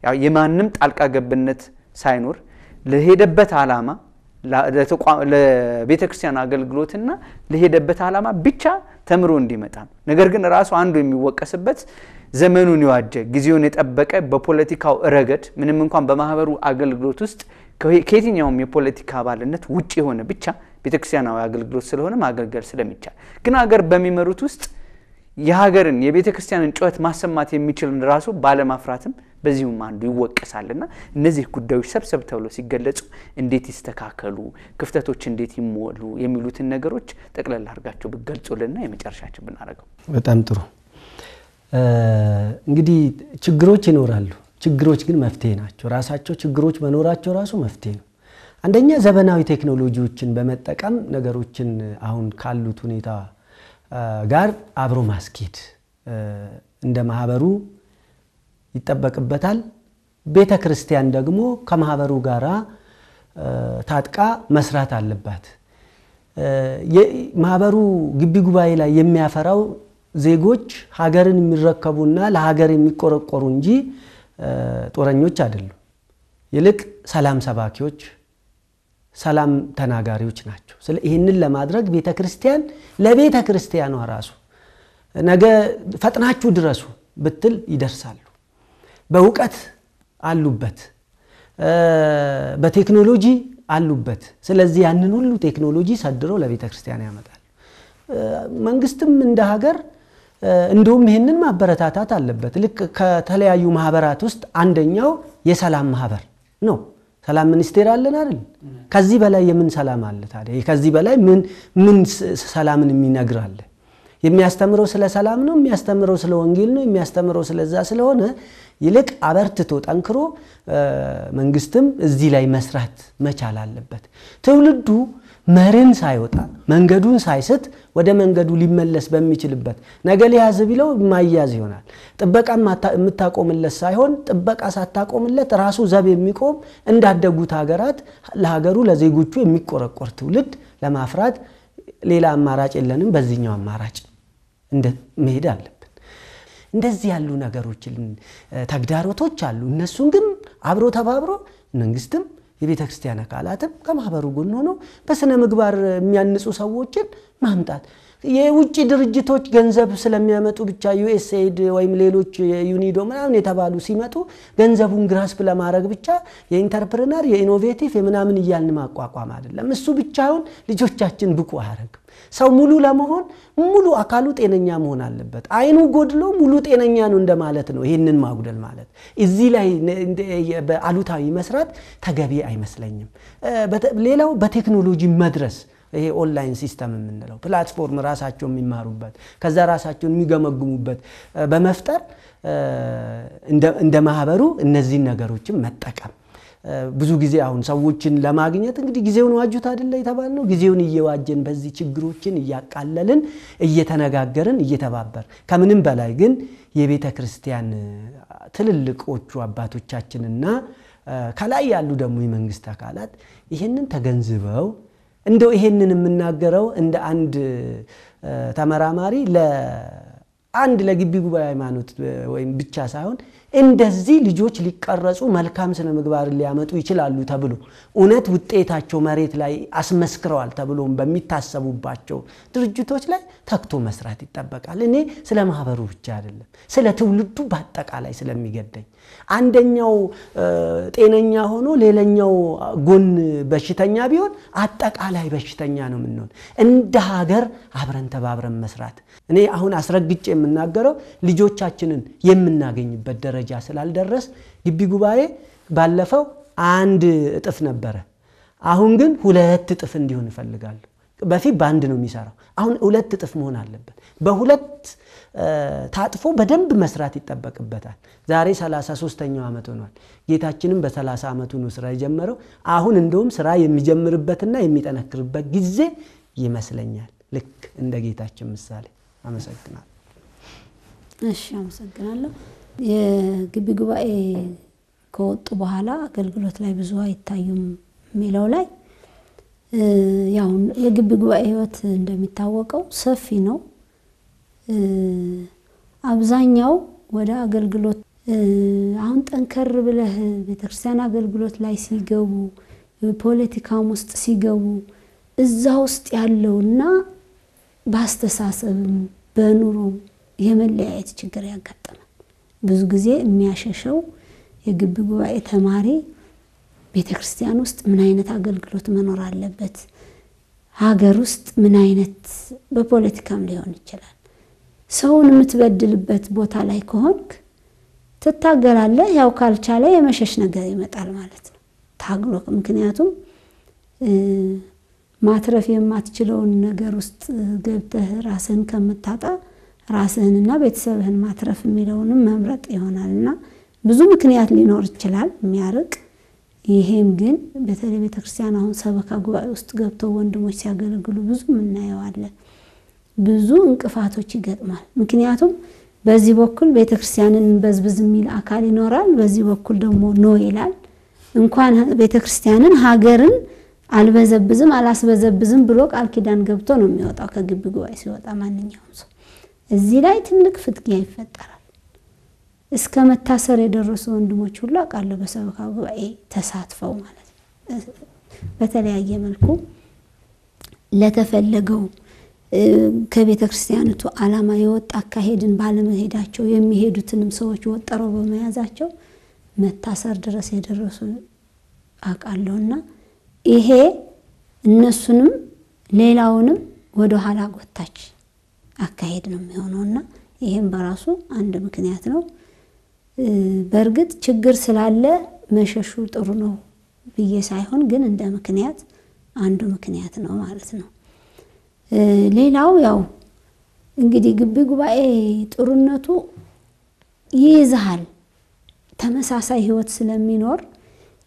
ያው የማንም ጣልቃ ገብነት ሳይኖር ለሄደበት ዓላማ ለቤተክርስቲያን አገልግሎትና ለሄደበት ዓላማ ብቻ ተምሮ እንዲመጣ ነው። ነገር ግን ራሱ አንዱ የሚወቀስበት ዘመኑን የዋጀ ጊዜውን የጠበቀ በፖለቲካው ረገድ ምንም እንኳን በማህበሩ አገልግሎት ውስጥ ከየትኛውም የፖለቲካ አባልነት ውጪ የሆነ ብቻ ቤተክርስቲያናዊ አገልግሎት ስለሆነ ማገልገል ስለሚቻል ግን ሀገር በሚመሩት ውስጥ የሀገርን የቤተክርስቲያንን ጩኸት ማሰማት የሚችልን ራሱ ባለማፍራትም በዚሁም አንዱ ይወቀሳልና እነዚህ ጉዳዮች ሰብሰብ ተብሎ ሲገለጹ እንዴት ይስተካከሉ፣ ክፍተቶች እንዴት ይሞሉ የሚሉትን ነገሮች ጠቅለል አድርጋችሁ ብትገልጹልና የመጨረሻችን ብናረጋው በጣም ጥሩ። እንግዲህ ችግሮች ይኖራሉ። ችግሮች ግን መፍትሄ ናቸው። ራሳቸው ችግሮች መኖራቸው ራሱ መፍትሄ ነው። አንደኛ ዘመናዊ ቴክኖሎጂዎችን በመጠቀም ነገሮችን አሁን ካሉት ሁኔታ ጋር አብሮ ማስኬድ እንደ ማህበሩ ይጠበቅበታል። ቤተክርስቲያን ደግሞ ከማህበሩ ጋራ ታጥቃ መስራት አለባት። ማህበሩ ግቢ ጉባኤ ላይ የሚያፈራው ዜጎች ሀገርን የሚረከቡና ለሀገር የሚቆረቆሩ እንጂ ጦረኞች አይደሉም። ይልቅ ሰላም ሰባኪዎች፣ ሰላም ተናጋሪዎች ናቸው። ስለዚህ ይሄንን ለማድረግ ቤተክርስቲያን ለቤተክርስቲያኗ ራሱ ነገ ፈጥናችሁ ድረሱ ብትል ይደርሳሉ። በእውቀት አሉበት፣ በቴክኖሎጂ አሉበት። ስለዚህ ያንን ሁሉ ቴክኖሎጂ ሰድሮ ለቤተክርስቲያን ያመጣል። መንግስትም እንደ ሀገር እንደውም ይሄንን ማበረታታት አለበት። ልክ ከተለያዩ ማህበራት ውስጥ አንደኛው የሰላም ማህበር ነው። ሰላም ሚኒስቴር አለን አይደል? ከዚህ በላይ የምን ሰላም አለ ታዲያ? ከዚህ በላይ ምን ሰላምን የሚነግር አለ? የሚያስተምረው ስለ ሰላም ነው፣ የሚያስተምረው ስለ ወንጌል ነው፣ የሚያስተምረው ስለዛ ስለሆነ ይልቅ አበርትቶ ጠንክሮ መንግስትም እዚህ ላይ መስራት መቻል አለበት። ትውልዱ መርን ሳይወጣ መንገዱን ሳይስት ወደ መንገዱ ሊመለስ በሚችልበት ነገ ሊያዝ ቢለው ማያዝ ይሆናል። ጥበቃ የምታቆምለት ሳይሆን ጥበቃ ሳታቆምለት ራሱ ዘብ የሚቆም እንዳደጉት ሀገራት ለሀገሩ ለዜጎቹ የሚቆረቆር ትውልድ ለማፍራት ሌላ አማራጭ የለንም። በዚህኛው አማራጭ እንደ መሄድ አለብን። እንደዚህ ያሉ ነገሮች ተግዳሮቶች አሉ። እነሱን ግን አብሮ ተባብሮ መንግስትም የቤተክርስቲያን አካላትም ከማህበሩ ጎን ሆነው በስነ ምግባር የሚያንጹ ሰዎችን ማምጣት። የውጭ ድርጅቶች ገንዘብ ስለሚያመጡ ብቻ ዩኤስኤድ ወይም ሌሎች ዩኒዶ ምናምን የተባሉ ሲመጡ ገንዘቡን ግራስፕ ለማድረግ ብቻ የኢንተርፕረነር የኢኖቬቲቭ የምናምን እያልን ማቋቋም አይደለም። እሱ ብቻውን ልጆቻችን ብቁ አያረግም። ሰው ሙሉ ለመሆን ሙሉ አካሉ ጤነኛ መሆን አለበት። አይኑ ጎድሎ ሙሉ ጤነኛ ነው እንደማለት ነው። ይሄንን ማጉደል ማለት እዚህ ላይ በአሉታዊ መስራት ተገቢ አይመስለኝም። ሌላው በቴክኖሎጂ መድረስ ይሄ ኦንላይን ሲስተም የምንለው ፕላትፎርም ራሳቸው የሚማሩበት ከዛ ራሳቸው የሚገመግሙበት በመፍጠር እንደ ማህበሩ እነዚህ ነገሮችን መጠቀም ብዙ ጊዜ አሁን ሰዎችን ለማግኘት እንግዲህ ጊዜውን ዋጁት አይደለ የተባልነው ጊዜውን እየዋጀን በዚህ ችግሮችን እያቃለልን እየተነጋገርን እየተባበር ከምንም በላይ ግን የቤተ ክርስቲያን ትልልቆቹ አባቶቻችንና ከላይ ያሉ ደግሞ የመንግስት አካላት ይሄንን ተገንዝበው እንደው ይሄንን የምናገረው እንደ አንድ ተመራማሪ ለአንድ ለግቢ ጉባኤ ሃይማኖት ወይም ብቻ ሳይሆን እንደዚህ ልጆች ሊቀረጹ መልካም ስነ ምግባር ሊያመጡ ይችላሉ ተብሎ እውነት ውጤታቸው መሬት ላይ አስመስክረዋል ተብሎ በሚታሰቡባቸው ድርጅቶች ላይ ተክቶ መስራት ይጠበቃል። እኔ ስለ ማህበሩ ብቻ አይደለም ስለ ትውልዱ በአጠቃላይ ስለሚገደኝ አንደኛው ጤነኛ ሆኖ ሌላኛው ጎን በሽተኛ ቢሆን አጠቃላይ በሽተኛ ነው ምንሆን። እንደ ሀገር አብረን ተባብረን መስራት እኔ አሁን አስረግጬ የምናገረው ልጆቻችንን የምናገኝበት ደረጃ ስላልደረስ ግቢ ጉባኤ ባለፈው 1 እጥፍ ነበረ። አሁን ግን 2 እጥፍ እንዲሆን ይፈልጋሉ። በፊት በአንድ ነው የሚሰራው አሁን 2 እጥፍ መሆን አለበት። በሁለት ታጥፎ በደንብ መስራት ይጠበቅበታል። ዛሬ 33ኛው ዓመት ሆኗል። ጌታችንም በ30 ዓመቱ ነው ስራ የጀመረው። አሁን እንደውም ስራ የሚጀምርበትና የሚጠነክርበት ጊዜ ይመስለኛል። ልክ እንደ ጌታችን ምሳሌ አመሰግናለሁ። እሺ አመሰግናለሁ። የግቢ ጉባኤ ከወጡ በኋላ አገልግሎት ላይ ብዙ አይታዩም የሚለው ላይ ያው የግቢ ጉባኤ ህይወት እንደሚታወቀው ሰፊ ነው። አብዛኛው ወደ አገልግሎት አሁን ጠንከር ብለህ ቤተክርስቲያን አገልግሎት ላይ ሲገቡ ፖለቲካም ውስጥ ሲገቡ እዛ ውስጥ ያለውና ባስተሳሰብም በኑሮም የመለያየት ችግር ያጋጠማል። ብዙ ጊዜ የሚያሸሸው የግቢ ጉባኤ ተማሪ ቤተክርስቲያን ውስጥ ምን አይነት አገልግሎት መኖር አለበት፣ ሀገር ውስጥ ምን አይነት በፖለቲካም ሊሆን ይችላል ሰውን የምትበድልበት ቦታ ላይ ከሆንክ ትታገላለህ። ያው ካልቻለ የመሸሽ ነገር ይመጣል ማለት ነው ታግሎ። ምክንያቱም ማትረፍ የማትችለውን ነገር ውስጥ ገብተህ ራስህን ከምታጣ ራስህንና ቤተሰብህን ማትረፍ የሚለውንም መምረጥ ይሆናልና ብዙ ምክንያት ሊኖር ይችላል የሚያርቅ። ይሄም ግን በተለይ ቤተክርስቲያን አሁን ሰበካ ጉባኤ ውስጥ ገብተው ወንድሞች ሲያገለግሉ ብዙ ምናየው አለ። ብዙ እንቅፋቶች ይገጥማል። ምክንያቱም በዚህ በኩል ቤተክርስቲያንን በዝብዝ የሚል አካል ይኖራል፣ በዚህ በኩል ደግሞ ኖ ይላል። እንኳን ቤተክርስቲያንን ሀገርን አልበዘብዝም አላስበዘብዝም ብሎ ቃል ኪዳን ገብቶ ነው የሚወጣው ከግቢ ጉባኤ ሲወጣ ማንኛውም ሰው። እዚህ ላይ ትልቅ ፍትጊያ ይፈጠራል። እስከ መታሰር የደረሱ ወንድሞች ሁሉ አቃለ በሰበካ ጉባኤ ተሳትፈው ማለት ነው በተለያየ መልኩ ለተፈለገው ከቤተክርስቲያንቱ ዓላማ የወጣ አካሄድን ባለመሄዳቸው የሚሄዱትንም ሰዎች ወጠረው በመያዛቸው መታሰር ድረስ የደረሱ አቃለውና ይሄ እነሱንም ሌላውንም ወደ ኋላ ጎታች አካሄድ ነው የሚሆነውና ይሄም በራሱ አንድ ምክንያት ነው። በርግጥ ችግር ስላለ መሸሹ ጥሩ ነው ብዬ ሳይሆን ግን እንደ ምክንያት አንዱ ምክንያት ነው ማለት ነው። ሌላው ያው እንግዲህ ግቢ ጉባኤ ጥሩነቱ ይይዛል ተመሳሳይ ህይወት ስለሚኖር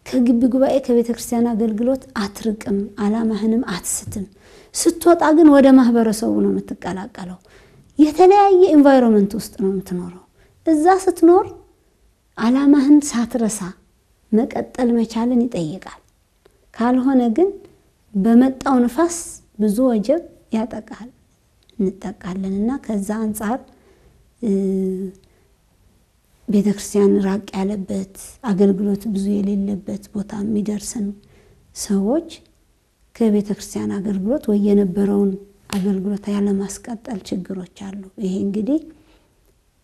ከግቢ ጉባኤ ከቤተክርስቲያን አገልግሎት አትርቅም፣ ዓላማህንም አትስትም። ስትወጣ ግን ወደ ማህበረሰቡ ነው የምትቀላቀለው። የተለያየ ኤንቫይሮንመንት ውስጥ ነው የምትኖረው። እዛ ስትኖር ዓላማህን ሳትረሳ መቀጠል መቻልን ይጠይቃል። ካልሆነ ግን በመጣው ንፋስ ብዙ ወጀብ ያጠቃል እንጠቃለንና ከዛ አንፃር ቤተክርስቲያን ራቅ ያለበት አገልግሎት ብዙ የሌለበት ቦታ የሚደርሰን ሰዎች ከቤተክርስቲያን አገልግሎት ወይ የነበረውን አገልግሎት ያለ ማስቀጠል ችግሮች አሉ። ይሄ እንግዲህ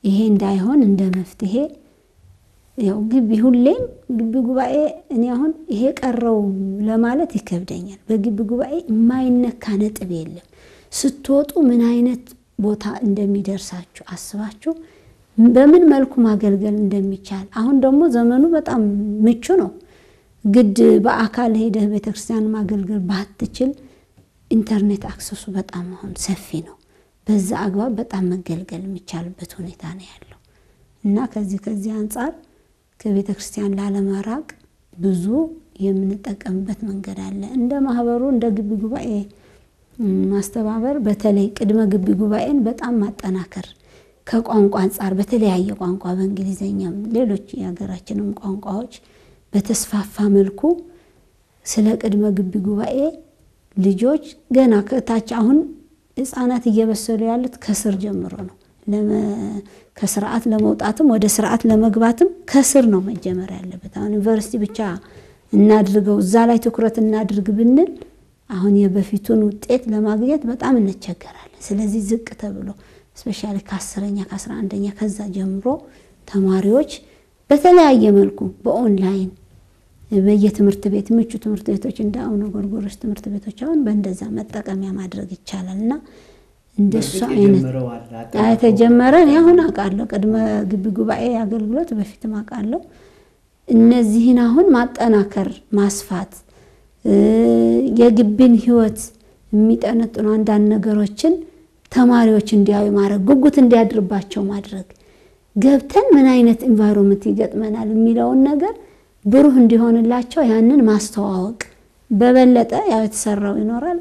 ይሄ እንዳይሆን እንደ መፍትሄ ያው ግቢ ሁሌም ግቢ ጉባኤ እኔ አሁን ይሄ ቀረው ለማለት ይከብደኛል። በግቢ ጉባኤ የማይነካ ነጥብ የለም። ስትወጡ ምን አይነት ቦታ እንደሚደርሳችሁ አስባችሁ በምን መልኩ ማገልገል እንደሚቻል አሁን ደግሞ ዘመኑ በጣም ምቹ ነው። ግድ በአካል ሄደህ ቤተክርስቲያን ማገልገል ባትችል ኢንተርኔት አክሰሱ በጣም አሁን ሰፊ ነው። በዛ አግባብ በጣም መገልገል የሚቻልበት ሁኔታ ነው ያለው እና ከዚህ አንፃር ከቤተክርስቲያን ላለማራቅ ብዙ የምንጠቀምበት መንገድ አለ። እንደ ማህበሩ እንደ ግቢ ጉባኤ ማስተባበር በተለይ ቅድመ ግቢ ጉባኤን በጣም ማጠናከር ከቋንቋ አንፃር በተለያየ ቋንቋ በእንግሊዘኛም ሌሎች የሀገራችንም ቋንቋዎች በተስፋፋ መልኩ ስለ ቅድመ ግቢ ጉባኤ ልጆች ገና ከታች አሁን ህፃናት እየበሰሉ ያሉት ከስር ጀምሮ ነው። ከስርዓት ለመውጣትም ወደ ስርዓት ለመግባትም ከስር ነው መጀመር ያለበት። አሁን ዩኒቨርሲቲ ብቻ እናድርገው እዛ ላይ ትኩረት እናድርግ ብንል አሁን የበፊቱን ውጤት ለማግኘት በጣም እንቸገራለን። ስለዚህ ዝቅ ተብሎ ስፔሻሊ ከ10ኛ ከ11ኛ ከዛ ጀምሮ ተማሪዎች በተለያየ መልኩ በኦንላይን በየትምህርት ቤት ምቹ ትምህርት ቤቶች እንደ አቡነ ጎርጎርዮስ ትምህርት ቤቶች አሁን በእንደዛ መጠቀሚያ ማድረግ ይቻላልና እንደሱ አይነት ተጀመረ። አሁን አውቃለሁ ቅድመ ግቢ ጉባኤ አገልግሎት በፊትም አውቃለሁ። እነዚህን አሁን ማጠናከር ማስፋት የግቢን ህይወት የሚጠነጥኑ አንዳንድ ነገሮችን ተማሪዎች እንዲያዩ ማድረግ ጉጉት እንዲያድርባቸው ማድረግ ገብተን ምን አይነት ኢንቫይሮንመንት ይገጥመናል የሚለውን ነገር ብሩህ እንዲሆንላቸው ያንን ማስተዋወቅ በበለጠ ያው የተሰራው ይኖራል።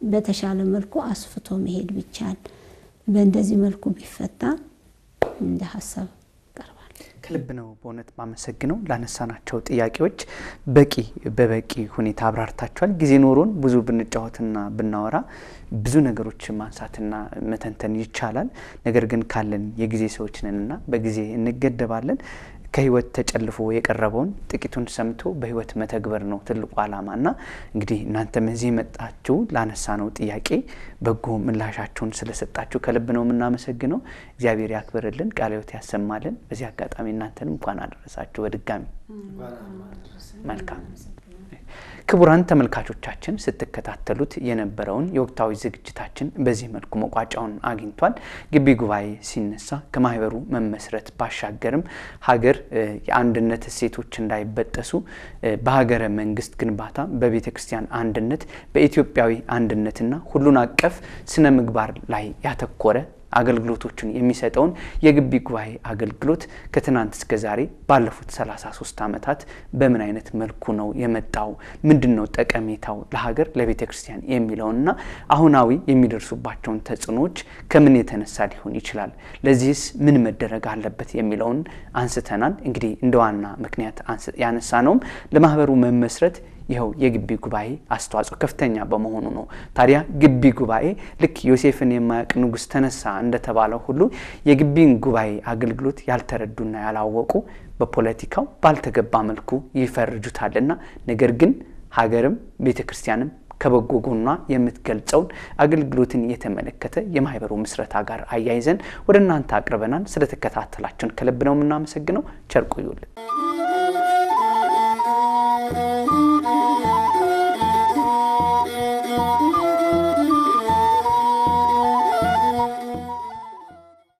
በተሻለ መልኩ አስፍቶ መሄድ ቢቻል በእንደዚህ መልኩ ቢፈታ እንደ ሐሳብ ቀርባል። ከልብ ነው በእውነት ማመሰግነው። ላነሳናቸው ጥያቄዎች በበቂ ሁኔታ አብራርታችኋል። ጊዜ ኖሮን ብዙ ብንጫወትና ብናወራ ብዙ ነገሮች ማንሳትና መተንተን ይቻላል። ነገር ግን ካለን የጊዜ ሰዎች ነንና በጊዜ እንገደባለን። ከህይወት ተጨልፎ የቀረበውን ጥቂቱን ሰምቶ በህይወት መተግበር ነው ትልቁ ዓላማና እንግዲህ እናንተም እዚህ መጣችሁ ላነሳነው ጥያቄ በጎ ምላሻችሁን ስለሰጣችሁ ከልብ ነው የምናመሰግነው። እግዚአብሔር ያክብርልን፣ ቃለ ሕይወት ያሰማልን። በዚህ አጋጣሚ እናንተንም እንኳን አደረሳችሁ በድጋሚ መልካም። ክቡራን ተመልካቾቻችን ስትከታተሉት የነበረውን የወቅታዊ ዝግጅታችን በዚህ መልኩ መቋጫውን አግኝቷል። ግቢ ጉባኤ ሲነሳ ከማህበሩ መመስረት ባሻገርም ሀገር የአንድነት እሴቶች እንዳይበጠሱ በሀገረ መንግስት ግንባታ በቤተ ክርስቲያን አንድነት በኢትዮጵያዊ አንድነትና ሁሉን አቀፍ ስነ ምግባር ላይ ያተኮረ አገልግሎቶችን የሚሰጠውን የግቢ ጉባኤ አገልግሎት ከትናንት እስከ ዛሬ ባለፉት 33 ዓመታት በምን አይነት መልኩ ነው የመጣው ምንድነው ጠቀሜታው ለሀገር ለቤተ ክርስቲያን የሚለውና አሁናዊ የሚደርሱባቸውን ተጽዕኖዎች ከምን የተነሳ ሊሆን ይችላል ለዚህስ ምን መደረግ አለበት የሚለውን አንስተናል። እንግዲህ እንደዋና ምክንያት ያነሳነው ለማህበሩ መመስረት ይሄው የግቢ ጉባኤ አስተዋጽኦ ከፍተኛ በመሆኑ ነው። ታዲያ ግቢ ጉባኤ ልክ ዮሴፍን የማያውቅ ንጉስ ተነሳ እንደተባለው ሁሉ የግቢን ጉባኤ አገልግሎት ያልተረዱና ያላወቁ በፖለቲካው ባልተገባ መልኩ ይፈርጁታልና ነገር ግን ሀገርም ቤተክርስቲያንም ከበጎ ጎኗ የምትገልጸውን አገልግሎትን የተመለከተ የማህበሩ ምስረታ ጋር አያይዘን ወደ እናንተ አቅርበናል። ስለተከታተላችሁን ከልብ ነው የምናመሰግነው። ቸር ቆዩልን።